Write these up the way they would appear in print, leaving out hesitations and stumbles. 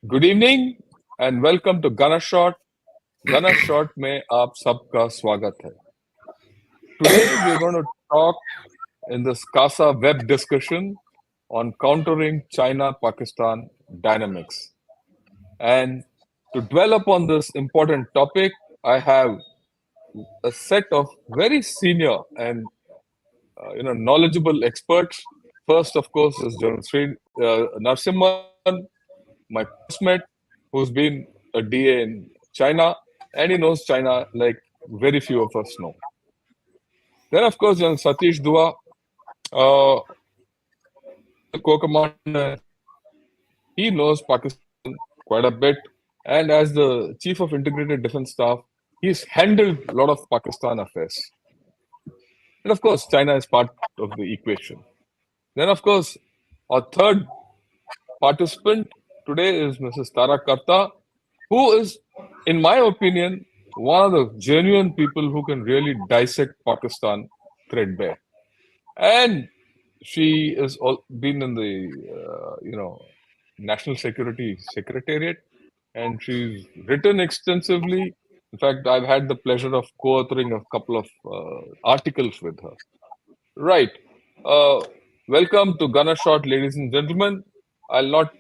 Good evening and welcome to Gana Shot. Gana Shot में आप सबका स्वागत है. Today we're going to talk in this CASA web discussion on countering China-Pakistan dynamics. And to dwell upon this important topic, I have a set of very senior and knowledgeable experts. First, of course, is General Narasimhan, my classmate, who's been a DA in China, and he knows China like very few of us know. Then, of course, General Satish Dua, the co-commander, he knows Pakistan quite a bit, and as the Chief of Integrated Defense Staff, he's handled a lot of Pakistan affairs. And of course, China is part of the equation. Then, of course, our third participant today is Mrs. Tarak Karta, who is, in my opinion, one of the genuine people who can really dissect Pakistan threadbare. And she has been in the, National Security Secretariat, and she's written extensively. In fact, I've had the pleasure of co-authoring a couple of articles with her. Right. Welcome to Gunner Shot, ladies and gentlemen. I'll not,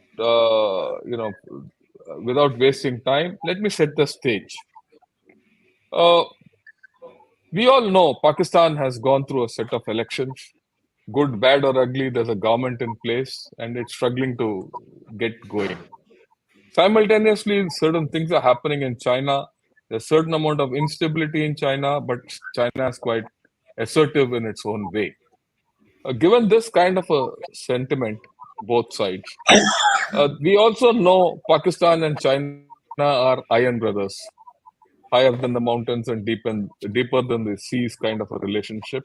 without wasting time, let me set the stage. We all know Pakistan has gone through a set of elections. Good, bad, or ugly, there's a government in place and it's struggling to get going. Simultaneously, certain things are happening in China. There's a certain amount of instability in China, but China is quite assertive in its own way. Given this kind of a sentiment, both sides, we also know Pakistan and China are iron brothers, higher than the mountains and deeper than the seas kind of a relationship.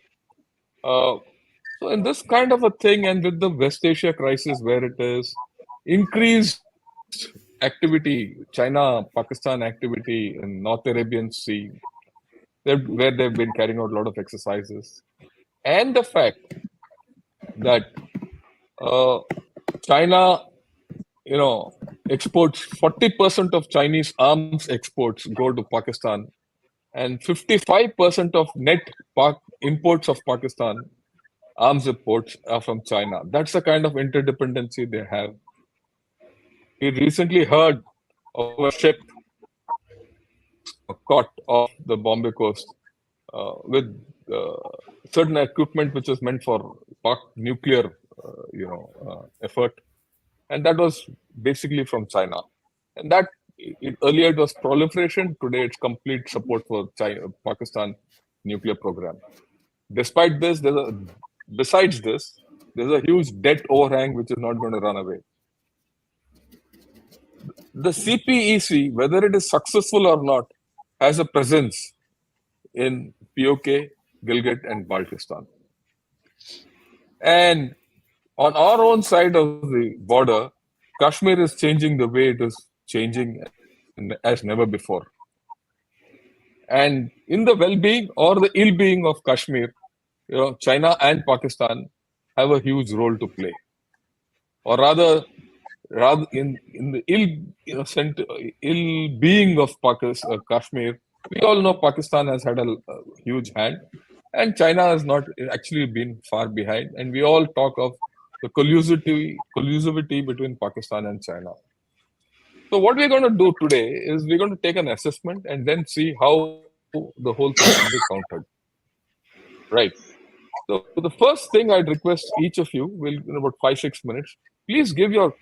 So in this kind of a thing, and with the West Asia crisis where it is, increased activity, China-Pakistan activity in North Arabian Sea, where they've been carrying out a lot of exercises, and the fact that China, exports 40% of Chinese arms exports go to Pakistan, and 55% of net imports of Pakistan arms imports are from China. That's the kind of interdependency they have. We recently heard of a ship caught off the Bombay coast with certain equipment which was meant for nuclear, effort, and that was basically from China. And that earlier it was proliferation. Today it's complete support for Pakistan nuclear program. Despite this, besides this, there's a huge debt overhang which is not going to run away. The CPEC, whether it is successful or not, has a presence in POK, Gilgit, and Baltistan. And on our own side of the border, Kashmir is changing the way it is changing as never before. And in the well-being or the ill-being of Kashmir, China and Pakistan have a huge role to play. Or rather in the ill-being of Kashmir, we all know Pakistan has had a huge hand, and China has not actually been far behind. And we all talk of the collusivity between Pakistan and China. So what we're going to do today is we're going to take an assessment and then see how the whole thing can be countered. Right. So the first thing I'd request each of you will, in about 5-6 minutes, please give your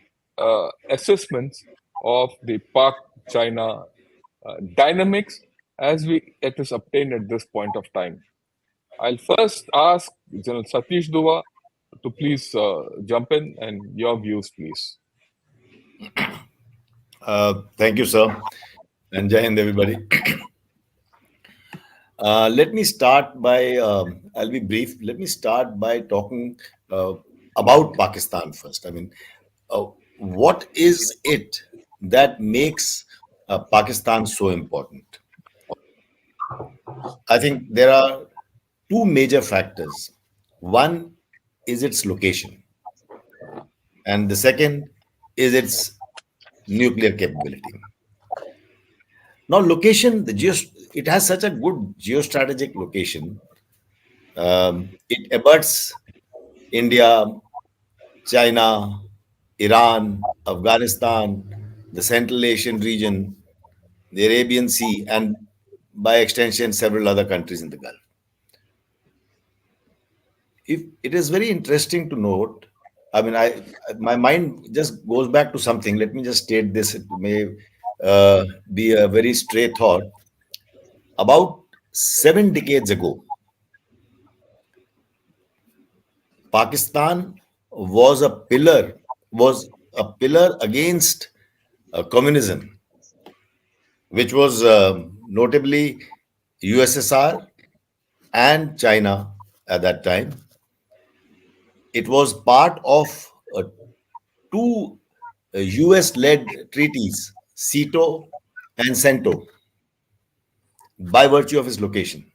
assessments of the Pak-China dynamics as it is obtained at this point of time. I'll first ask General Satish Dua to please jump in and your views, please. Thank you, sir. And Jai Hind, everybody. Let me start by, I'll be brief. Let me start by talking about Pakistan first. I mean, what is it that makes Pakistan so important? I think there are two major factors. One is its location, and the second is its nuclear capability. Now, location, it has such a good geostrategic location. It abuts India, China, Iran, Afghanistan, the Central Asian region, the Arabian Sea, and by extension, several other countries in the Gulf. If it is very interesting to note, I mean, my mind just goes back to something. Let me just state this. It may be a very stray thought. About 7 decades ago, Pakistan was a pillar against communism, which was notably USSR and China at that time. It was part of two US led treaties, CETO and CENTO, by virtue of its location.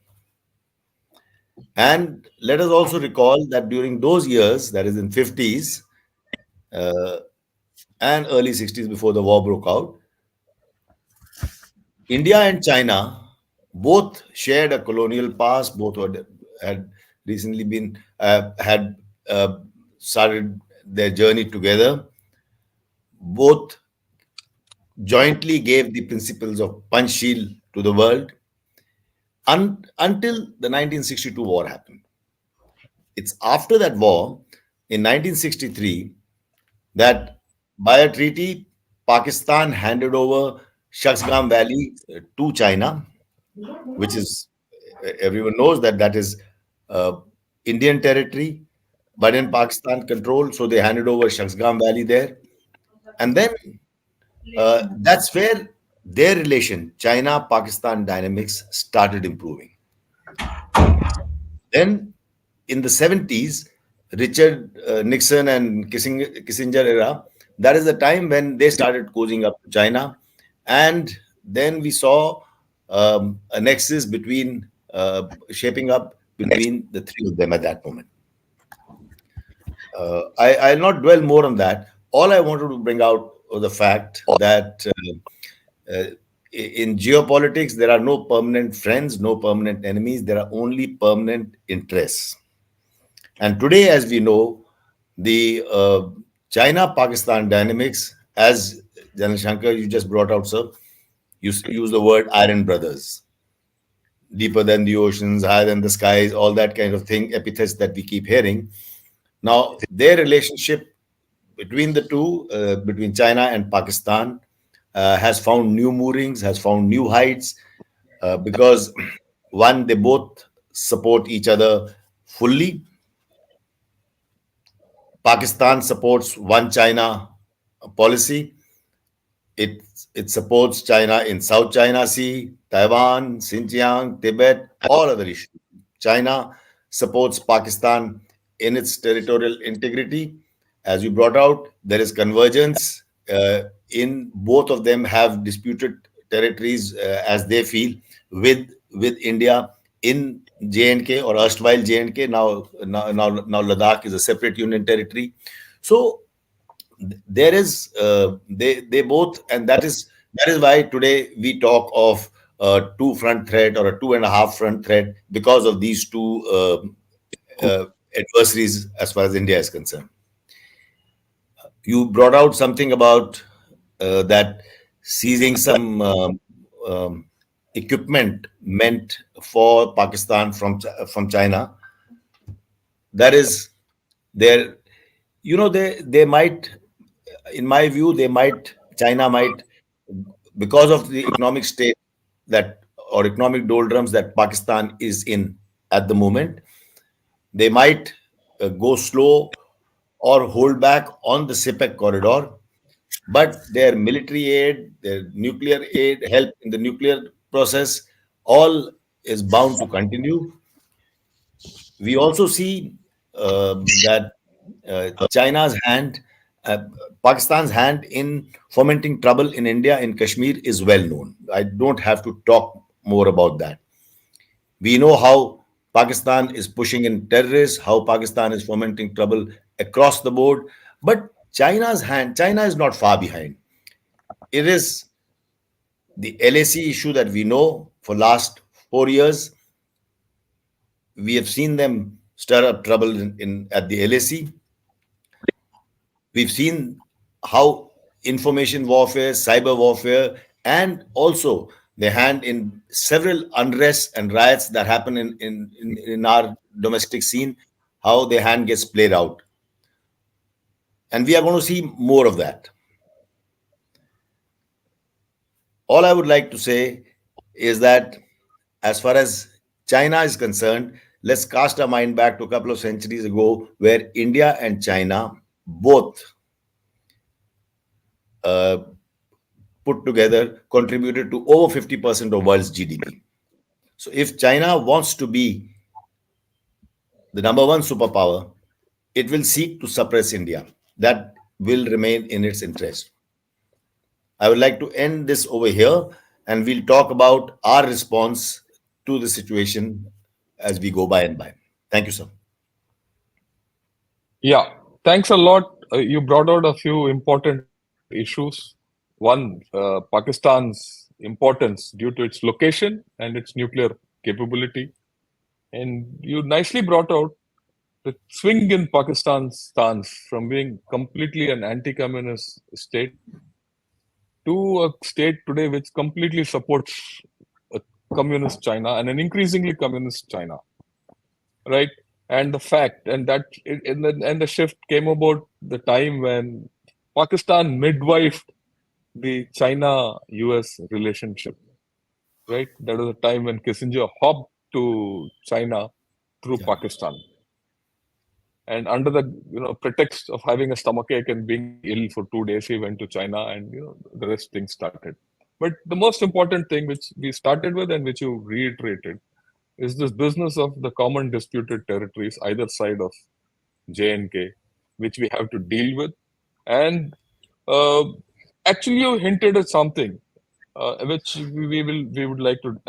And let us also recall that during those years, that is in 50s and early 60s before the war broke out, India and China both shared a colonial past, had recently been had started their journey together. Both jointly gave the principles of Panchsheel to the world until the 1962 war happened. It's after that war, in 1963, that by a treaty, Pakistan handed over Shaksgam Valley to China, which is, everyone knows that that is uh, Indian territory, but in Pakistan control. So they handed over Shaksgam Valley there. And then that's where their relation, China Pakistan dynamics, started improving. Then in the 70s, Richard Nixon and Kissinger era, that is the time when they started cozying up to China. And then we saw a nexus shaping up between the three of them at that moment. I'll not dwell more on that. All I wanted to bring out was the fact that in geopolitics, there are no permanent friends, no permanent enemies. There are only permanent interests. And today, as we know, the China-Pakistan dynamics, as Janil Shankar, you just brought out, sir, you use the word iron brothers, deeper than the oceans, higher than the skies, all that kind of thing, epithets that we keep hearing. Now, their relationship between the two, between China and Pakistan, has found new moorings, has found new heights, because one, they both support each other fully. Pakistan supports one China policy. It it supports China in South China Sea, Taiwan, Xinjiang, Tibet, all other issues. China supports Pakistan in its territorial integrity. As you brought out, there is convergence. In both of them have disputed territories as they feel with India in J&K or erstwhile J&K. Now Ladakh is a separate union territory. So there is they both, and that is why today we talk of a two front threat or a two and a half front threat because of these two adversaries as far as India is concerned. You brought out something about that seizing some equipment meant for Pakistan from China. That is there. They might, in my view, China might, because of the economic state that or economic doldrums that Pakistan is in at the moment, they might go slow or hold back on the CPEC corridor, but their military aid, their nuclear aid, help in the nuclear process, all is bound to continue. We also see that China's hand, Pakistan's hand in fomenting trouble in India, in Kashmir, is well known. I don't have to talk more about that. We know how Pakistan is pushing in terrorists, how Pakistan is fomenting trouble across the board. But China is not far behind. It is the LAC issue that we know for last 4 years. We have seen them stir up trouble in at the LAC. We've seen how information warfare, cyber warfare, and also their hand in several unrests and riots that happen in our domestic scene, how their hand gets played out. And we are going to see more of that. All I would like to say is that as far as China is concerned, let's cast our mind back to a couple of centuries ago where India and China both uh, put together contributed to over 50% of world's GDP. So if China wants to be the number one superpower, it will seek to suppress India. That will remain in its interest. I would like to end this over here and we'll talk about our response to the situation as we go by and by. Thank you, sir. Yeah, thanks a lot. You brought out a few important issues. One, Pakistan's importance due to its location and its nuclear capability. And you nicely brought out the swing in Pakistan's stance from being completely an anti communist state to a state today which completely supports a communist China and an increasingly communist China, right? And the fact, and that, and the shift came about the time when Pakistan midwifed the China-US relationship, right? That was a time when Kissinger hopped to China through Yeah. Pakistan, and under the pretext of having a stomachache and being ill for 2 days, he went to China, and the rest things started. But the most important thing which we started with and which you reiterated is this business of the common disputed territories either side of J&K, which we have to deal with. And uh, actually, you hinted at something which we would like to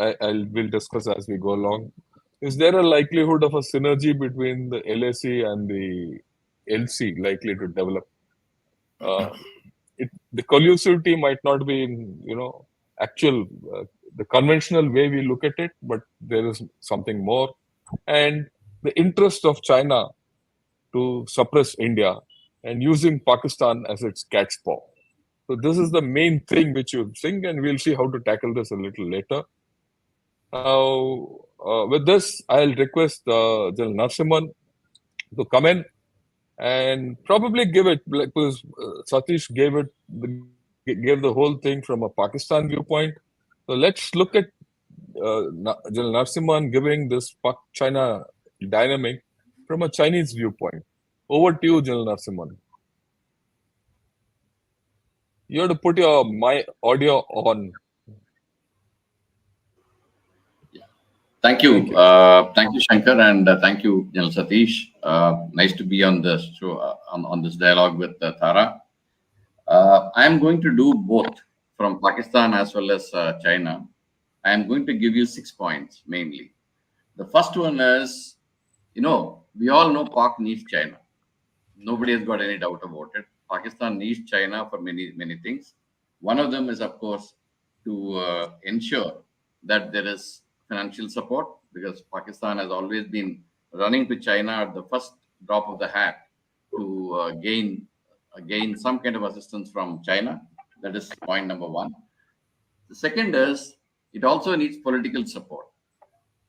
will discuss as we go along. Is there a likelihood of a synergy between the LAC and the LC likely to develop? Uh, the collusivity might not be in actual the conventional way we look at it, but there is something more, and the interest of China to suppress India and using Pakistan as its cat's paw. So this is the main thing which you think, and we'll see how to tackle this a little later. Now, with this, I'll request General Narasimhan to come in and probably give it, like, because Satish gave the whole thing from a Pakistan viewpoint. So let's look at General Narasimhan giving this Pak-China dynamic from a Chinese viewpoint. Over to you, General Narasimhan. You have to put your my audio on. Thank you. Thank you, Shankar, and thank you, General Satish. Nice to be on this show, on this dialogue with Tara. I am going to do both from Pakistan as well as China. I am going to give you 6 points mainly. The first one is, we all know Pak needs China. Nobody has got any doubt about it. Pakistan needs China for many things. One of them is, of course, to ensure that there is financial support, because Pakistan has always been running to China at the first drop of the hat to gain some kind of assistance from China. That is point number one. The second is it also needs political support,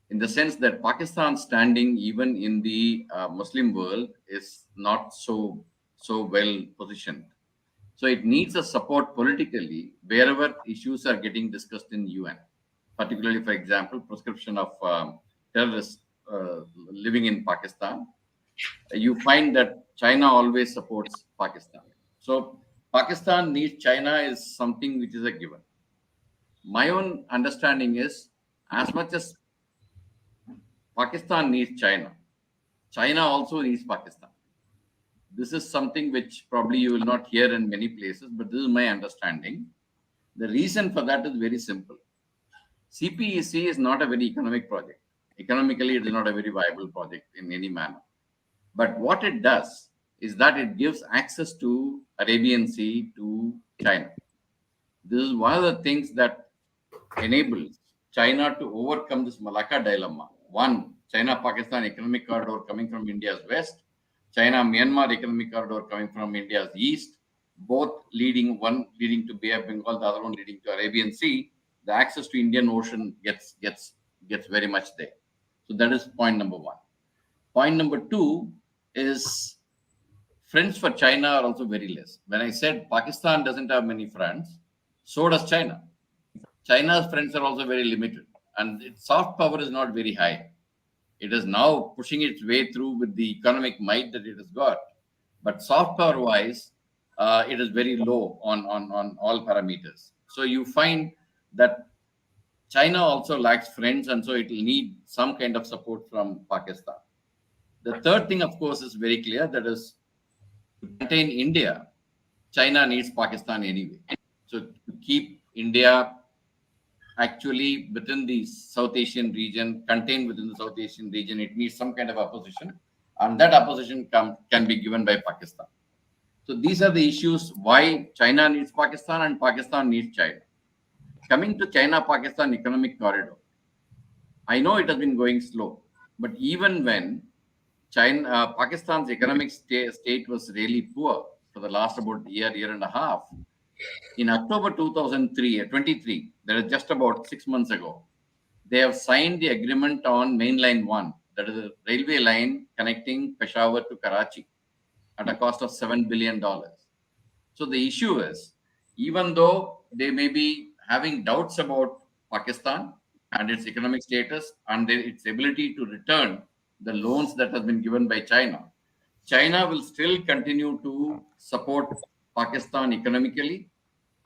in the sense that Pakistan's standing, even in the Muslim world, is not so well positioned. So it needs a support politically wherever issues are getting discussed in UN, particularly, for example, proscription of terrorists living in Pakistan. You find that China always supports Pakistan. So Pakistan needs China is something which is a given. My own understanding is, as much as Pakistan needs China, China also needs Pakistan. This is something which probably you will not hear in many places, but this is my understanding. The reason for that is very simple. CPEC is not a very economic project. Economically, it is not a very viable project in any manner. But what it does is that it gives access to Arabian Sea to China. This is one of the things that enables China to overcome this Malacca dilemma. One, China-Pakistan economic corridor coming from India's west, China-Myanmar economic corridor coming from India's east, both leading, one leading to Bay of Bengal, the other one leading to Arabian Sea. The access to Indian Ocean gets very much there. So that is point number one. Point number two is friends for China are also very less. When I said Pakistan doesn't have many friends, so does China. China's friends are also very limited, and its soft power is not very high. It is now pushing its way through with the economic might that it has got, but soft power wise, it is very low on all parameters. So you find that China also lacks friends, and so it will need some kind of support from Pakistan. The third thing, of course, is very clear, that is to contain India, China needs Pakistan anyway. So to keep India actually within the South Asian region, contained within the South Asian region, it needs some kind of opposition, and that opposition can be given by Pakistan. So these are the issues why China needs Pakistan and Pakistan needs China. Coming to China-Pakistan economic corridor, I know it has been going slow, but even when Pakistan's economic state was really poor for the last about year and a half, in October 2023, that is just about 6 months ago, they have signed the agreement on Mainline 1, that is a railway line connecting Peshawar to Karachi at a cost of $7 billion. So the issue is, even though they may be having doubts about Pakistan and its economic status and its ability to return the loans that have been given by China, China will still continue to support Pakistan economically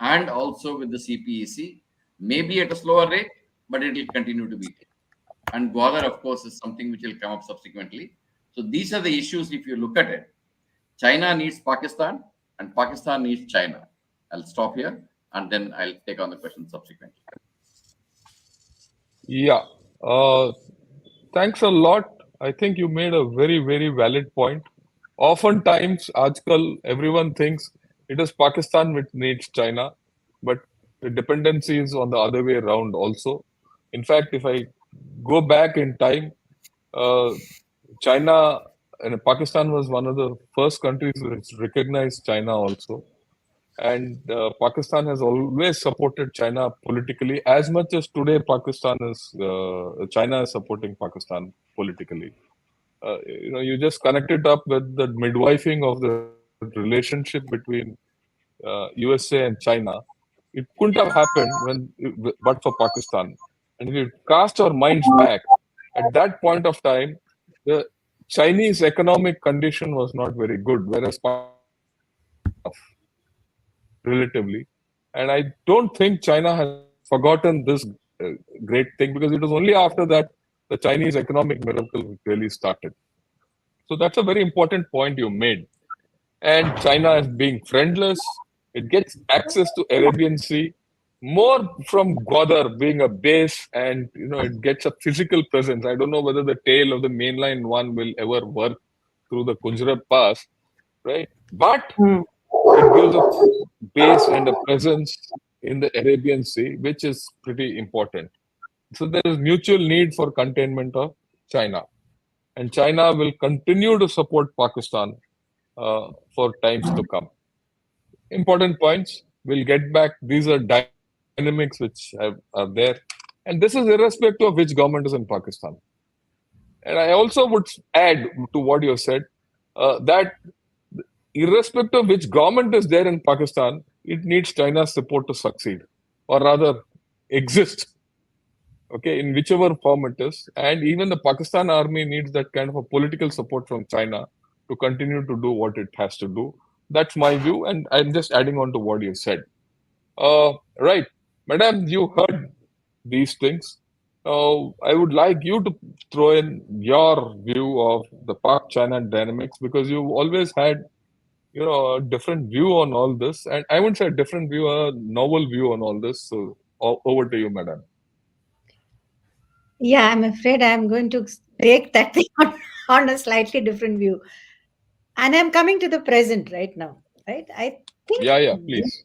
and also with the CPEC, maybe at a slower rate, but it will continue to be there. And Gwadar, of course, is something which will come up subsequently. So these are the issues if you look at it. China needs Pakistan and Pakistan needs China. I'll stop here and then I'll take on the question subsequently. Yeah. Thanks a lot. I think you made a very, very valid point. Oftentimes, Ajkal, everyone thinks it is Pakistan which needs China, but the dependency is on the other way around also. In fact, if I go back in time, China and Pakistan was one of the first countries which recognized China also. And Pakistan has always supported China politically as much as today China is supporting Pakistan politically. You just connect it up with the midwifing of the relationship between USA and China. It couldn't have happened but for Pakistan. And if you cast our minds back, at that point of time, the Chinese economic condition was not very good, whereas relatively. And I don't think China has forgotten this great thing, because it was only after that the Chinese economic miracle really started. So that's a very important point you made. And China as being friendless, it gets access to Arabian Sea more from Gwadar being a base, and it gets a physical presence. I don't know whether the tail of the mainline one will ever work through the Kunjrat Pass, right? But it gives a base and a presence in the Arabian Sea, which is pretty important. So there is mutual need for containment of China. And China will continue to support Pakistan for times to come. Important points. We'll get back. These are dynamics which are there. And this is irrespective of which government is in Pakistan. And I also would add to what you said that irrespective of which government is there in Pakistan, it needs China's support to succeed, or rather exist, okay, in whichever form it is. And even the Pakistan army needs that kind of a political support from China to continue to do what it has to do. That's my view, and I'm just adding on to what you said. Right, Madam, you heard these things. I would like you to throw in your view of the Pak-China dynamics, because you've always had a different view on all this. And I wouldn't say a different view, a novel view on all this. So over to you, Madam. Yeah, I'm afraid I'm going to take that thing on a slightly different view. And I'm coming to the present right now, right? I think Yeah, please.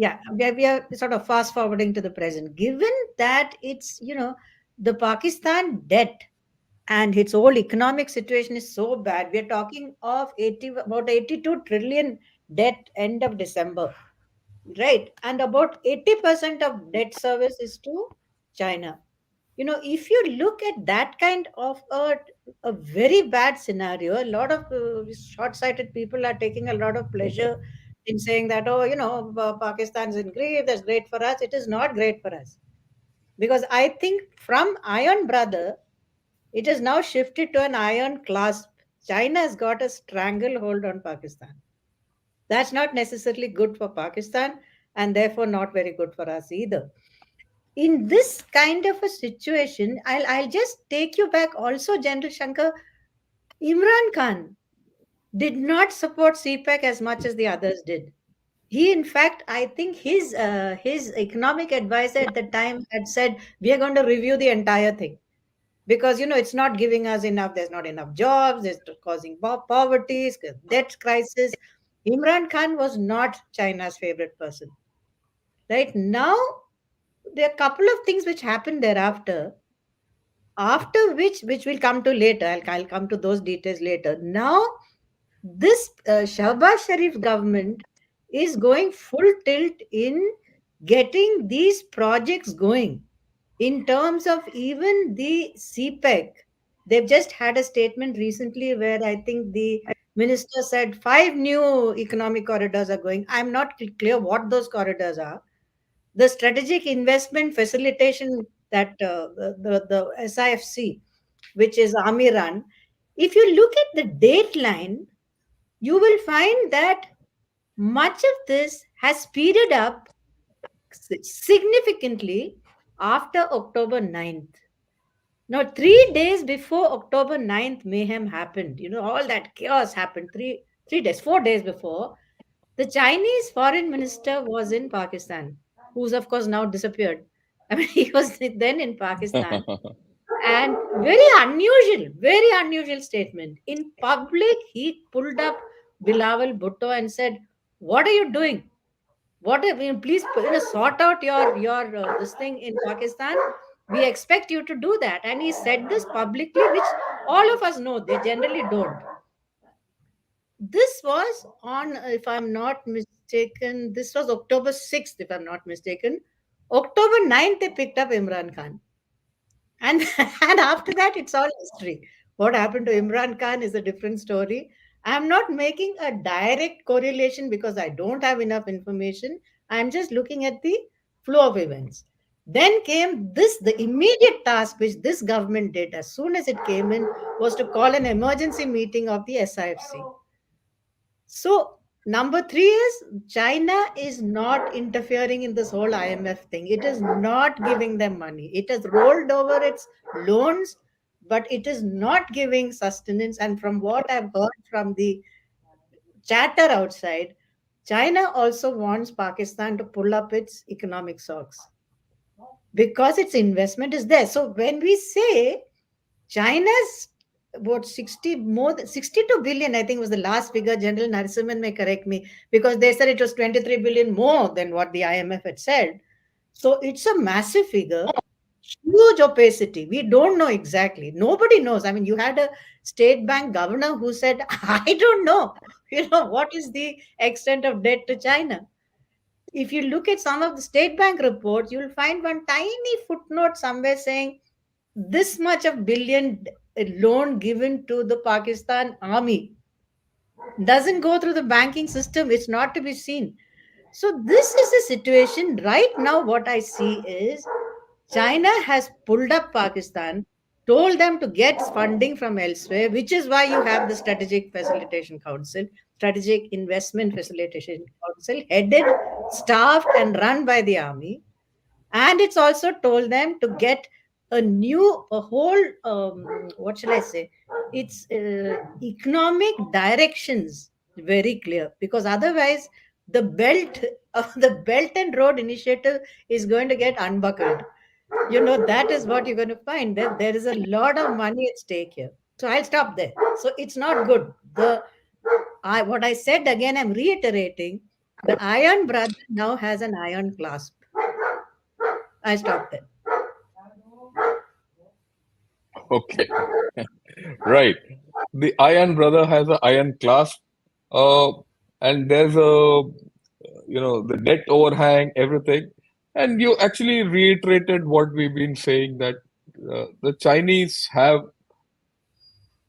Yeah, we are sort of fast forwarding to the present. Given that it's, the Pakistan debt and its whole economic situation is so bad, we're talking of about 82 trillion debt end of December, right? And about 80% of debt service is to China. If you look at that kind of a very bad scenario, a lot of short-sighted people are taking a lot of pleasure in saying that, oh, Pakistan's in grief, that's great for us. It is not great for us, because I think from iron brother, it has now shifted to an iron clasp. China has got a stranglehold on Pakistan. That's not necessarily good for Pakistan, and therefore not very good for us either. In this kind of a situation, I'll just take you back also, General Shankar. Imran Khan did not support CPEC as much as the others did. He, in fact, I think his economic advisor at the time had said, we are going to review the entire thing, because it's not giving us enough. There's not enough jobs. It's causing poverty, debt crisis. Imran Khan was not China's favorite person. Right now, there are a couple of things which happened thereafter, after which we'll come to later. I'll come to those details later. Now, this Shahbaz Sharif government is going full tilt in getting these projects going. In terms of even the CPEC, they've just had a statement recently where I think the minister said 5 new economic corridors are going. I'm not clear what those corridors are. The strategic investment facilitation, that the SIFC, which is army run, if you look at the dateline, you will find that much of this has speeded up significantly after October 9th. Now, 3 days before October 9th mayhem happened, all that chaos happened, 3 days, 4 days before, the Chinese foreign minister was in Pakistan, who's of course now disappeared. I mean, he was then in Pakistan. And very unusual statement. In public, he pulled up Bilawal Bhutto and said, what are you doing? What if you please sort out your this thing in Pakistan? We expect you to do that. And he said this publicly, which all of us know they generally don't. This was on, if I'm not mistaken, this was October 6th, if I'm not mistaken. October 9th, they picked up Imran Khan. And, and after that, it's all history. What happened to Imran Khan is a different story. I'm not making a direct correlation because I don't have enough information. I'm just looking at the flow of events. Then came this, the immediate task which this government did as soon as it came in was to call an emergency meeting of the SIFC. So, number three is China is not interfering in this whole IMF thing. It is not giving them money. It has rolled over its loans, but it is not giving sustenance. And from what I've heard from the chatter outside, China also wants Pakistan to pull up its economic socks because its investment is there. So, when we say China's about 60 more than 62 billion, I think was the last figure. General Narisimhan may correct me because they said it was 23 billion more than what the IMF had said. So it's a massive figure, huge opacity. We don't know exactly. Nobody knows. I mean, you had a state bank governor who said, I don't know, what is the extent of debt to China. If you look at some of the state bank reports, you'll find one tiny footnote somewhere saying this much of billion loan given to the Pakistan army doesn't go through the banking system. It's not to be seen. So this is the situation right now. What I see is China has pulled up Pakistan, told them to get funding from elsewhere, which is why you have the Strategic Facilitation Council, Strategic Investment Facilitation Council, headed, staffed, and run by the army. And it's also told them to get a whole, what shall I say? It's economic directions very clear, because otherwise the belt of the Belt and Road Initiative is going to get unbuckled. That is what you're going to find. There is a lot of money at stake here. So I'll stop there. So it's not good. What I said again, I'm reiterating. The iron brother now has an iron clasp. I stopped it. Okay, right. The Iron brother has an iron clasp, uh, and there's a the debt overhang, everything. And you actually reiterated what we've been saying, that the Chinese have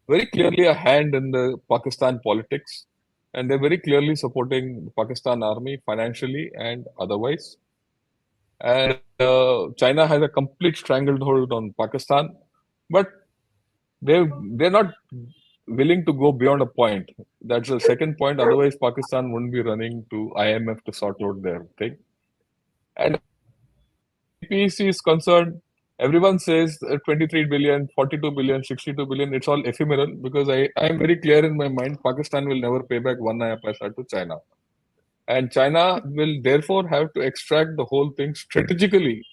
very clearly a hand in the Pakistan politics, and they're very clearly supporting the Pakistan army financially and otherwise. And China has a complete stranglehold on Pakistan, but they're not willing to go beyond a point. That's the second point. Otherwise, Pakistan wouldn't be running to IMF to sort out their thing. And as far as GPEC is concerned, everyone says 23 billion, 42 billion, 62 billion. It's all ephemeral because I'm very clear in my mind Pakistan will never pay back one naya paisa to China. And China will therefore have to extract the whole thing strategically,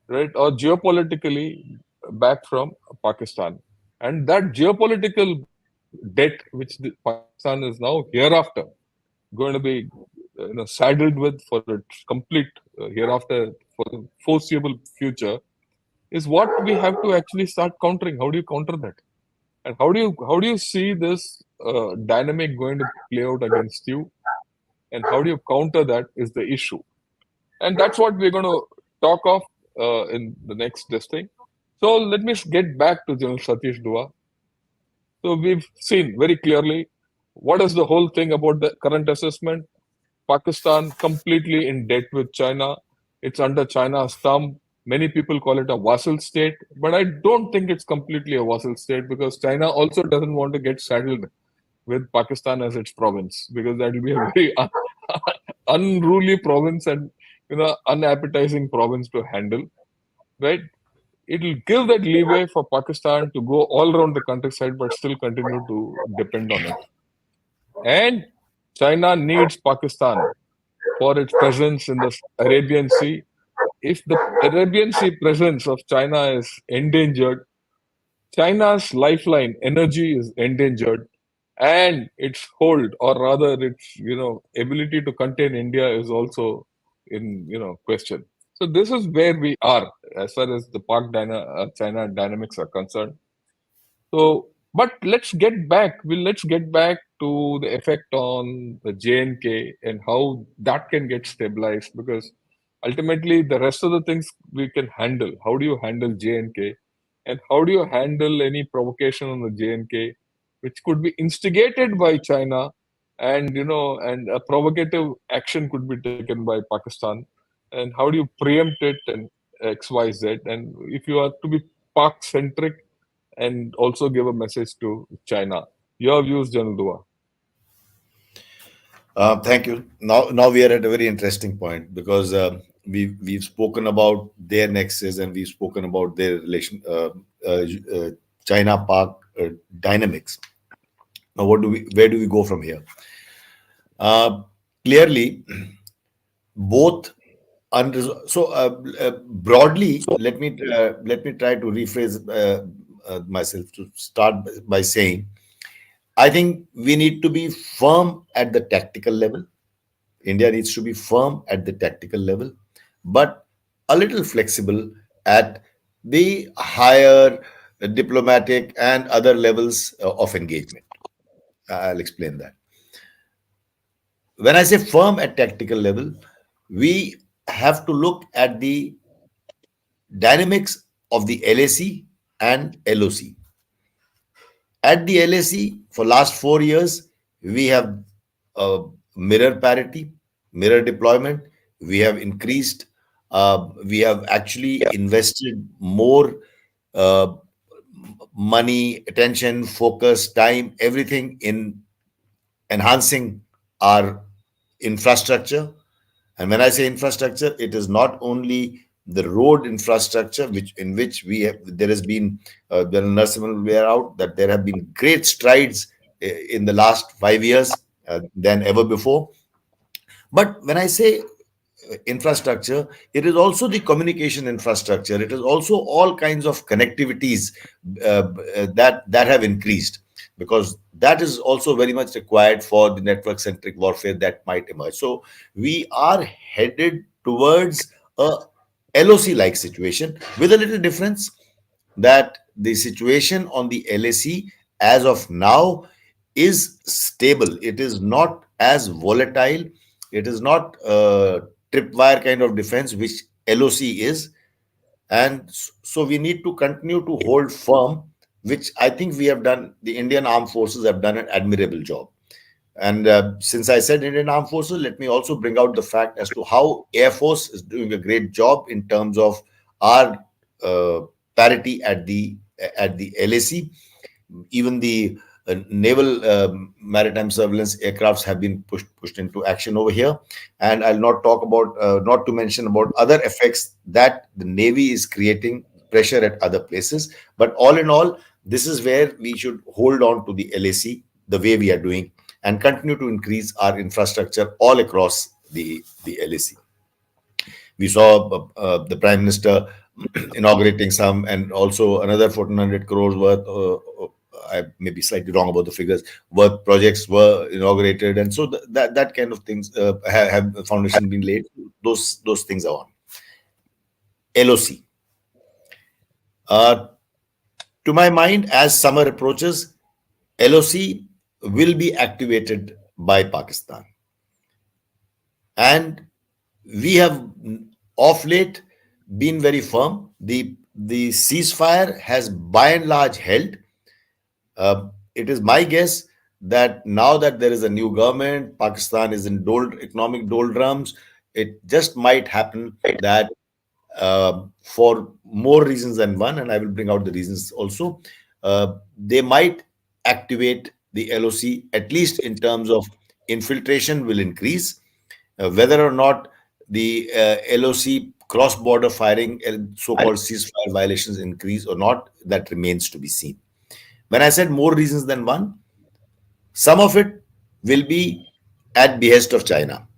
right, or geopolitically back from Pakistan. And that geopolitical debt which Pakistan is now hereafter going to be saddled with for its complete hereafter for the foreseeable future is what we have to actually start countering. How do you counter that? And how do you see this dynamic going to play out against you? And how do you counter that is the issue. And that's what we're going to talk of in the next this thing. So let me get back to General Satish Dua. So we've seen very clearly what is the whole thing about the current assessment. Pakistan completely in debt with China. It's under China's thumb. Many people call it a vassal state, but I don't think it's completely a vassal state because China also doesn't want to get saddled with Pakistan as its province because that will be a very unruly province and unappetizing province to handle, right? It will give that leeway for Pakistan to go all around the countryside but still continue to depend on it. And China needs Pakistan for its presence in the Arabian Sea. If the Arabian Sea presence of China is endangered, China's lifeline, energy, is endangered, and its hold, or rather its ability to contain India, is also in question. So this is where we are as far as the China dynamics are concerned. So, but let's get back to the effect on the JNK and how that can get stabilized because ultimately the rest of the things we can handle. How do you handle JNK and how do you handle any provocation on the JNK which could be instigated by China and and a provocative action could be taken by Pakistan and how do you preempt it and XYZ, and if you are to be Pak centric and also give a message to China. Your views, General Dua. Thank you. Now we are at a very interesting point because we've spoken about their nexus and we've spoken about their relation, China-Pak dynamics. Now, where do we go from here? Clearly, both broadly, let me try to rephrase myself to start by saying I think we need to be firm at the tactical level. India needs to be firm at the tactical level, but a little flexible at the higher diplomatic and other levels of engagement. I'll explain that. When I say firm at tactical level, we have to look at the dynamics of the LAC and LOC. At the LAC, for last 4 years, we have mirror parity, mirror deployment. We have increased. We have actually invested more uh, money, attention, focus, time, everything in enhancing our infrastructure. And when I say infrastructure, it is not only the road infrastructure, which there has been Narasimhan will bear out that there have been great strides in the last 5 years than ever before. But when I say infrastructure, it is also the communication infrastructure. It is also all kinds of connectivities that have increased. because that is also very much required for the network centric warfare that might emerge. So we are headed towards a LOC like situation, with a little difference that the situation on the LAC as of now is stable. It is not as volatile. It is not a tripwire kind of defense, which LOC is. And so we need to continue to hold firm, which I think we have done. The Indian Armed Forces have done an admirable job. And since I said Indian Armed Forces, let me also bring out the fact as to how Air Force is doing a great job in terms of our uh, parity at the LAC. Even the naval maritime surveillance aircrafts have been pushed into action over here. And I'll not talk about, not to mention about other effects that the Navy is creating pressure at other places. But all in all, this is where we should hold on to the LAC the way we are doing, and continue to increase our infrastructure all across the LAC. We saw the Prime Minister inaugurating some, and also another 1,400 crores worth. I may be slightly wrong about the figures. Worth projects were inaugurated, and so that kind of things have the foundation been laid. Those things are on. LOC. Uh, to my mind, as summer approaches, LOC will be activated by Pakistan, and we have of late been very firm. The ceasefire has by and large held. It is my guess that now that there is a new government, Pakistan is in economic doldrums. It just might happen that for more reasons than one, and I will bring out the reasons also, they might activate the LOC, at least in terms of infiltration will increase. Whether or not the LOC cross-border firing, so-called ceasefire violations increase or not, that remains to be seen. When I said more reasons than one, some of it will be at behest of China.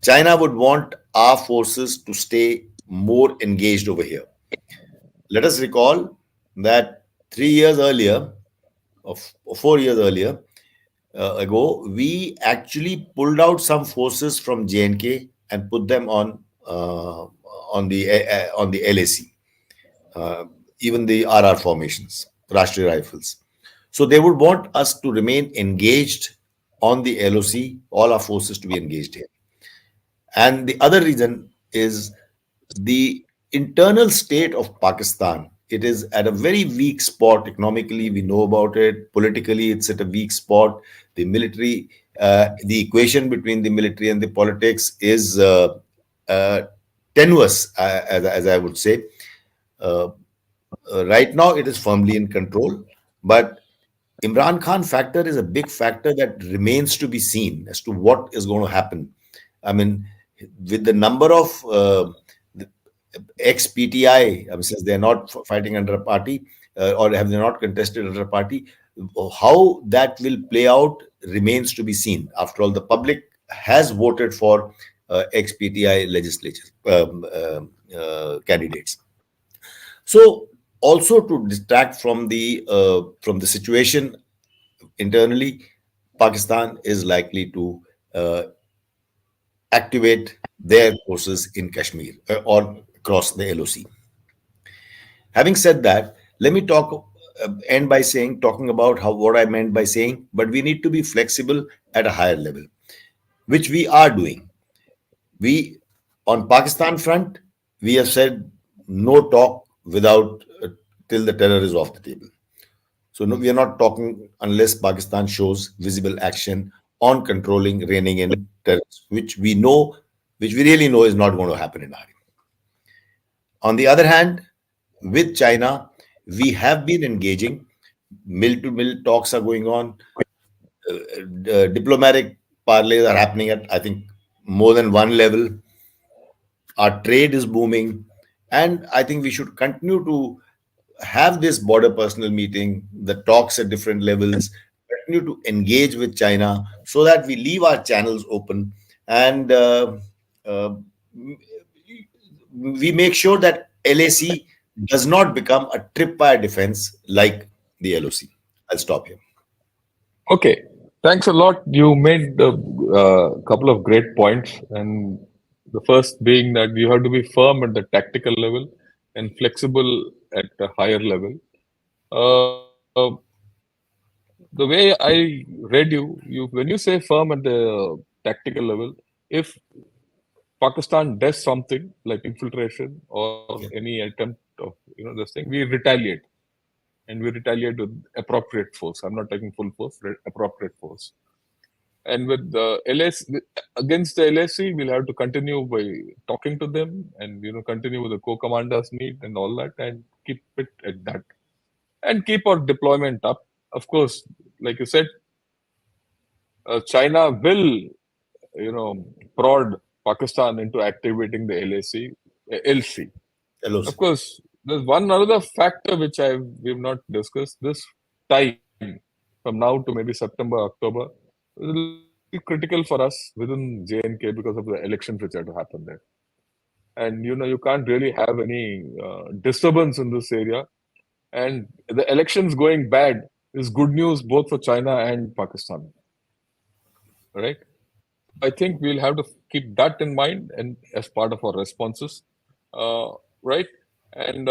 China would want our forces to stay more engaged over here. Let us recall that 3 years earlier, or 4 years earlier ago, we actually pulled out some forces from JNK and put them on the LAC, uh, even the RR formations, Rashtriya Rifles. So they would want us to remain engaged on the LOC, all our forces to be engaged here. And the other reason is the internal state of Pakistan. It is at a very weak spot economically. We know about it. Politically, it's at a weak spot. The military, the equation between the military and the politics is uh, tenuous, as I would say. Uh, right now, it is firmly in control, but Imran Khan factor is a big factor that remains to be seen as to what is going to happen. I mean, with the number of ex-PTI, since they are not fighting under a party, or have they not contested under a party, how that will play out remains to be seen. After all, the public has voted for ex-PTI legislature candidates. So, also to distract from the situation internally, Pakistan is likely to uh, activate their forces in Kashmir, or across the LOC. Having said that, let me end by talking about how what I meant by saying, but we need to be flexible at a higher level, which we are doing. We, on Pakistan front, we have said no talk without till the terror is off the table. So no, we are not talking unless Pakistan shows visible action on controlling, reining in terrorists, which we really know is not going to happen in a hurry. On the other hand, with China, we have been engaging. Mill to mill talks are going on. Diplomatic parlays are happening at, I think, more than one level. Our trade is booming. And I think we should continue to have this border personal meeting, the talks at different levels, continue to engage with China so that we leave our channels open, and uh, we make sure that LAC does not become a tripwire defense like the LOC. I'll stop here. Okay, thanks a lot. You made a couple of great points, and the first being that you have to be firm at the tactical level and flexible at a higher level. Uh, the way I read you when you say firm at the tactical level, if Pakistan does something like infiltration or Yeah. any attempt of this thing, we retaliate, and we retaliate with appropriate force. I'm not taking full force, appropriate force. And with the LS against the LSC, we'll have to continue by talking to them, and continue with the co-commanders meet and all that, and keep it at that, and keep our deployment up. Of course, like you said, China will prod Pakistan into activating the LAC, LC. Of LOC. course, there's one another factor which we've not discussed. This time from now to maybe September, October, is a little critical for us within J&K because of the elections which are to happen there. And you can't really have any disturbance in this area. And the elections going bad is good news both for China and Pakistan, right? I think we'll have to keep that in mind and as part of our responses, uh, right? And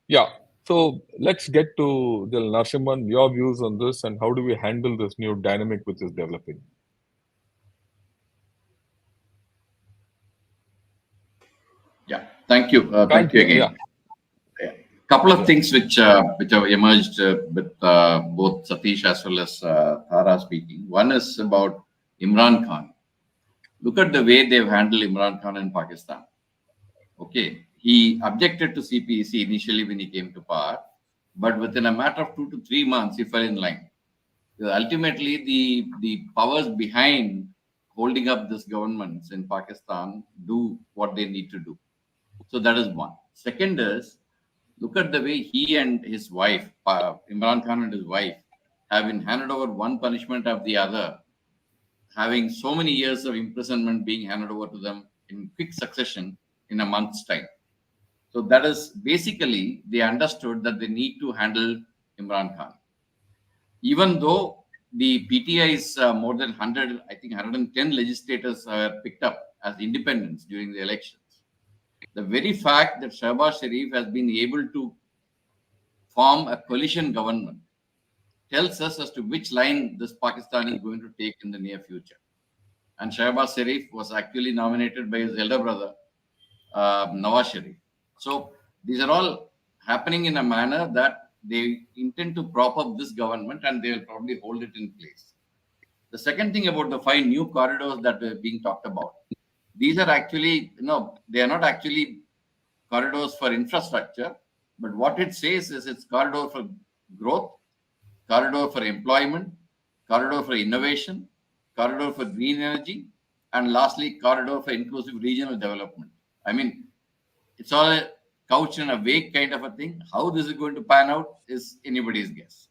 yeah, so let's get to the Narasimhan, your views on this, and how do we handle this new dynamic which is developing? Yeah, thank you. Can't Thank you hear, yeah, again. Yeah. Couple of yeah. things which have emerged with both Satish as well as Thara speaking. One is about Imran Khan. Look at the way they've handled Imran Khan in Pakistan. Okay, he objected to CPEC initially when he came to power, but within a matter of 2 to 3 months, he fell in line. Ultimately, the powers behind holding up this governments in Pakistan do what they need to do. So that is one. Second is, look at the way he and his wife, Imran Khan and his wife, have been handed over one punishment of the other, having so many years of imprisonment being handed over to them in quick succession in a month's time. So that is basically they understood that they need to handle Imran Khan. Even though the PTI's more than 100, I think 110 legislators were picked up as independents during the elections. The very fact that Shehbaz Sharif has been able to form a coalition government tells us as to which line this Pakistan is going to take in the near future. And Shehbaz Sharif was actually nominated by his elder brother, Nawaz Sharif. So these are all happening in a manner that they intend to prop up this government and they will probably hold it in place. The second thing about the 5 new corridors that were being talked about, these are actually, they are not actually corridors for infrastructure, but what it says is it's corridor for growth, corridor for employment, corridor for innovation, corridor for green energy, and lastly, corridor for inclusive regional development. I mean, it's all couched in a vague kind of a thing. How this is going to pan out is anybody's guess.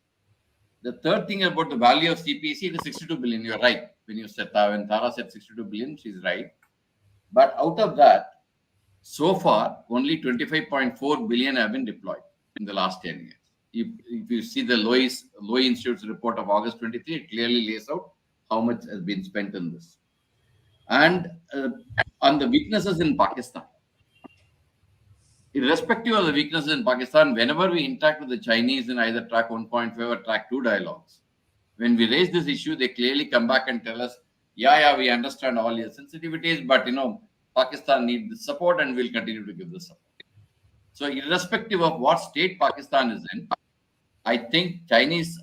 The third thing about the value of CPC is 62 billion. You're right. When Tara said 62 billion, she's right. But out of that, so far, only 25.4 billion have been deployed in the last 10 years. If you see the Lowy Institute's report of August 23, it clearly lays out how much has been spent in this. And on the weaknesses in Pakistan, irrespective of the weaknesses in Pakistan, whenever we interact with the Chinese in either track 1.5 or track 2 dialogues, when we raise this issue, they clearly come back and tell us, yeah, we understand all your sensitivities, but Pakistan needs the support and we'll continue to give the support. So irrespective of what state Pakistan is in, I think Chinese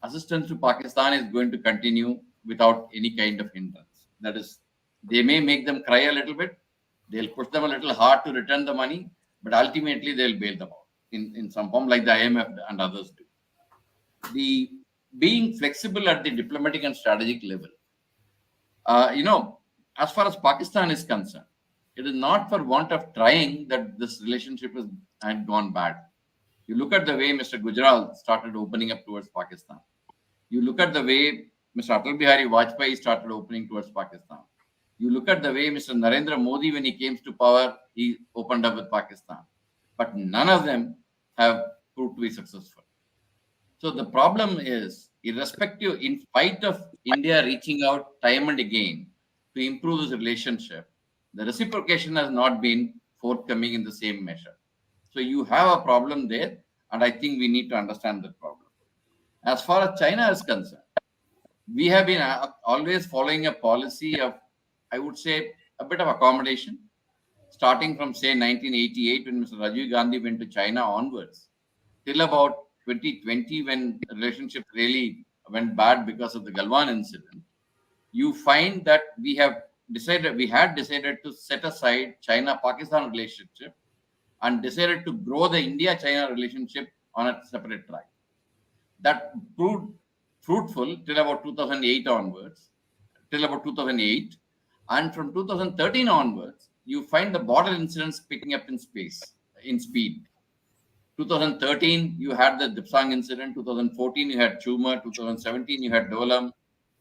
assistance to Pakistan is going to continue without any kind of hindrance. That is, they may make them cry a little bit, they'll push them a little hard to return the money, but ultimately they'll bail them out in some form like the IMF and others do. The being flexible at the diplomatic and strategic level. As far as Pakistan is concerned, it is not for want of trying that this relationship had gone bad. You look at the way Mr. Gujarat started opening up towards Pakistan. You look at the way Mr. Atal Bihari Vajpayee started opening towards Pakistan. You look at the way Mr. Narendra Modi, when he came to power, he opened up with Pakistan. But none of them have proved to be successful. So the problem is irrespective, in spite of India reaching out time and again to improve this relationship, the reciprocation has not been forthcoming in the same measure. So you have a problem there, and I think we need to understand that problem. As far as China is concerned, we have been always following a policy of, I would say, a bit of accommodation, starting from, say, 1988 when Mr. Rajiv Gandhi went to China onwards, till about 2020 when relationship really went bad because of the Galwan incident. You find that we had decided to set aside China-Pakistan relationship and decided to grow the India-China relationship on a separate track. That proved fruitful till about 2008 onwards, till about 2008. And from 2013 onwards, you find the border incidents picking up in speed. 2013, you had the Dipsang incident. 2014, you had Chuma. 2017, you had Dolam.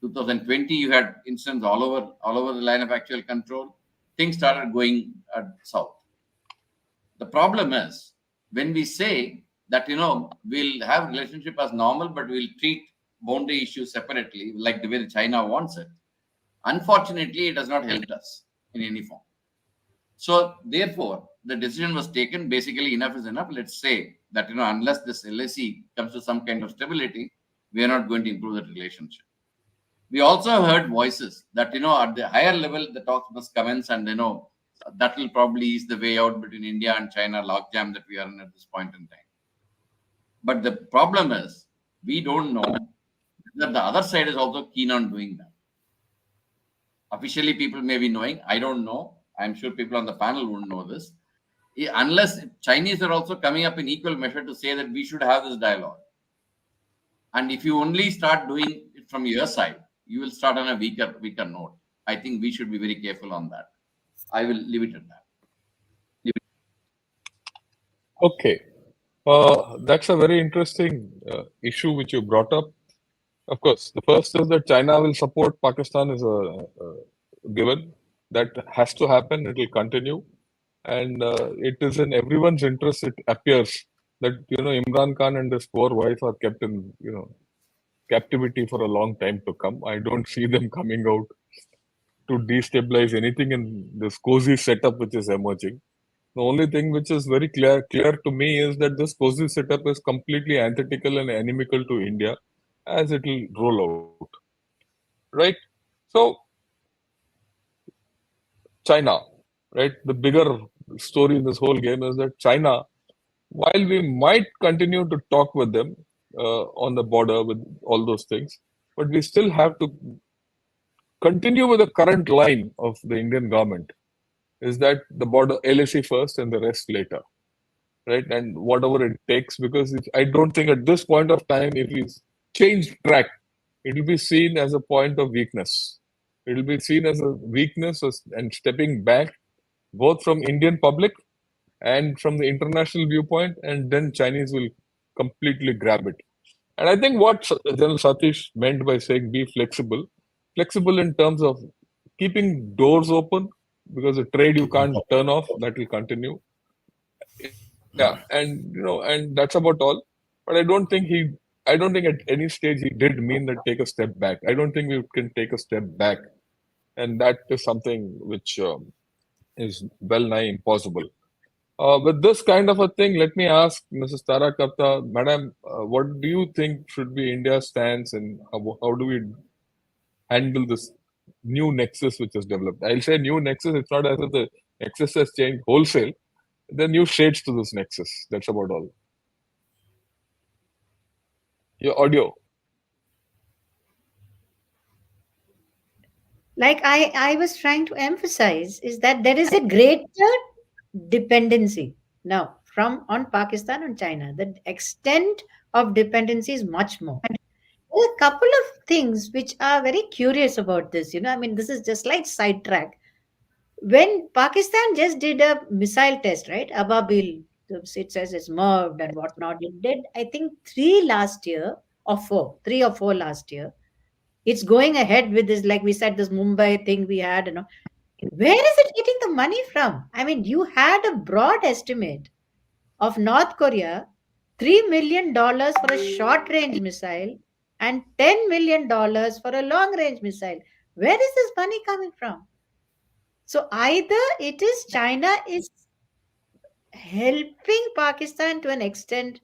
2020, you had incidents all over the line of actual control. Things started going south. The problem is when we say that we'll have relationship as normal, but we'll treat boundary issues separately, like the way China wants it. Unfortunately, it has not helped us in any form. So therefore, the decision was taken. Basically, enough is enough. Let's say that unless this LAC comes to some kind of stability, we are not going to improve that relationship. We also heard voices that at the higher level, the talks must commence, and that will probably ease the way out between India and China logjam that we are in at this point in time. But the problem is, we don't know that the other side is also keen on doing that. Officially, people may be knowing. I don't know. I'm sure people on the panel wouldn't know this. Unless Chinese are also coming up in equal measure to say that we should have this dialogue. And if you only start doing it from your side, you will start on a weaker note. I think we should be very careful on that. I will leave it at that. Okay. That's a very interesting issue which you brought up. Of course, the first is that China will support Pakistan is a given. That has to happen. It will continue. And it is in everyone's interest, it appears, that Imran Khan and his poor wife are kept in captivity for a long time to come. I don't see them coming out to destabilize anything in this cozy setup which is emerging. The only thing which is very clear to me is that this cozy setup is completely antithetical and inimical to India as it will roll out. Right? So, China, right? The bigger story in this whole game is that China, while we might continue to talk with them on the border with all those things, but we still have to continue with the current line of the Indian government, is that the border LAC first and the rest later, right? And whatever it takes, because I don't think at this point of time, if we change track, it will be seen as a point of weakness. It will be seen as a weakness and stepping back, both from Indian public and from the international viewpoint, and then Chinese will completely grab it. And I think what General Satish meant by saying be flexible in terms of keeping doors open, because the trade you can't turn off, that will continue. Yeah, and that's about all. But I don't think at any stage he did mean that take a step back. I don't think we can take a step back, and that is something which is well nigh impossible. With this kind of a thing, let me ask Mrs. Tarak Karta, Madam, what do you think should be India's stance, and how do we handle this new nexus which is developed? I'll say new nexus. It's not as if the nexus has changed wholesale. There are new shades to this nexus. That's about all. Your audio. Like I was trying to emphasize is that there is a greater dependency now from on Pakistan and China. The extent of dependency is much more. There are a couple of things which are very curious about this. I mean, this is just like sidetrack. When Pakistan just did a missile test, right? Ababil, it says it's moved and whatnot. It did, I think, three or four last year. It's going ahead with this, like we said, this Mumbai thing we had. Where is it getting the money from? I mean, you had a broad estimate of North Korea, $3 million for a short range missile and $10 million for a long range missile. Where is this money coming from? So either it is China is helping Pakistan to an extent,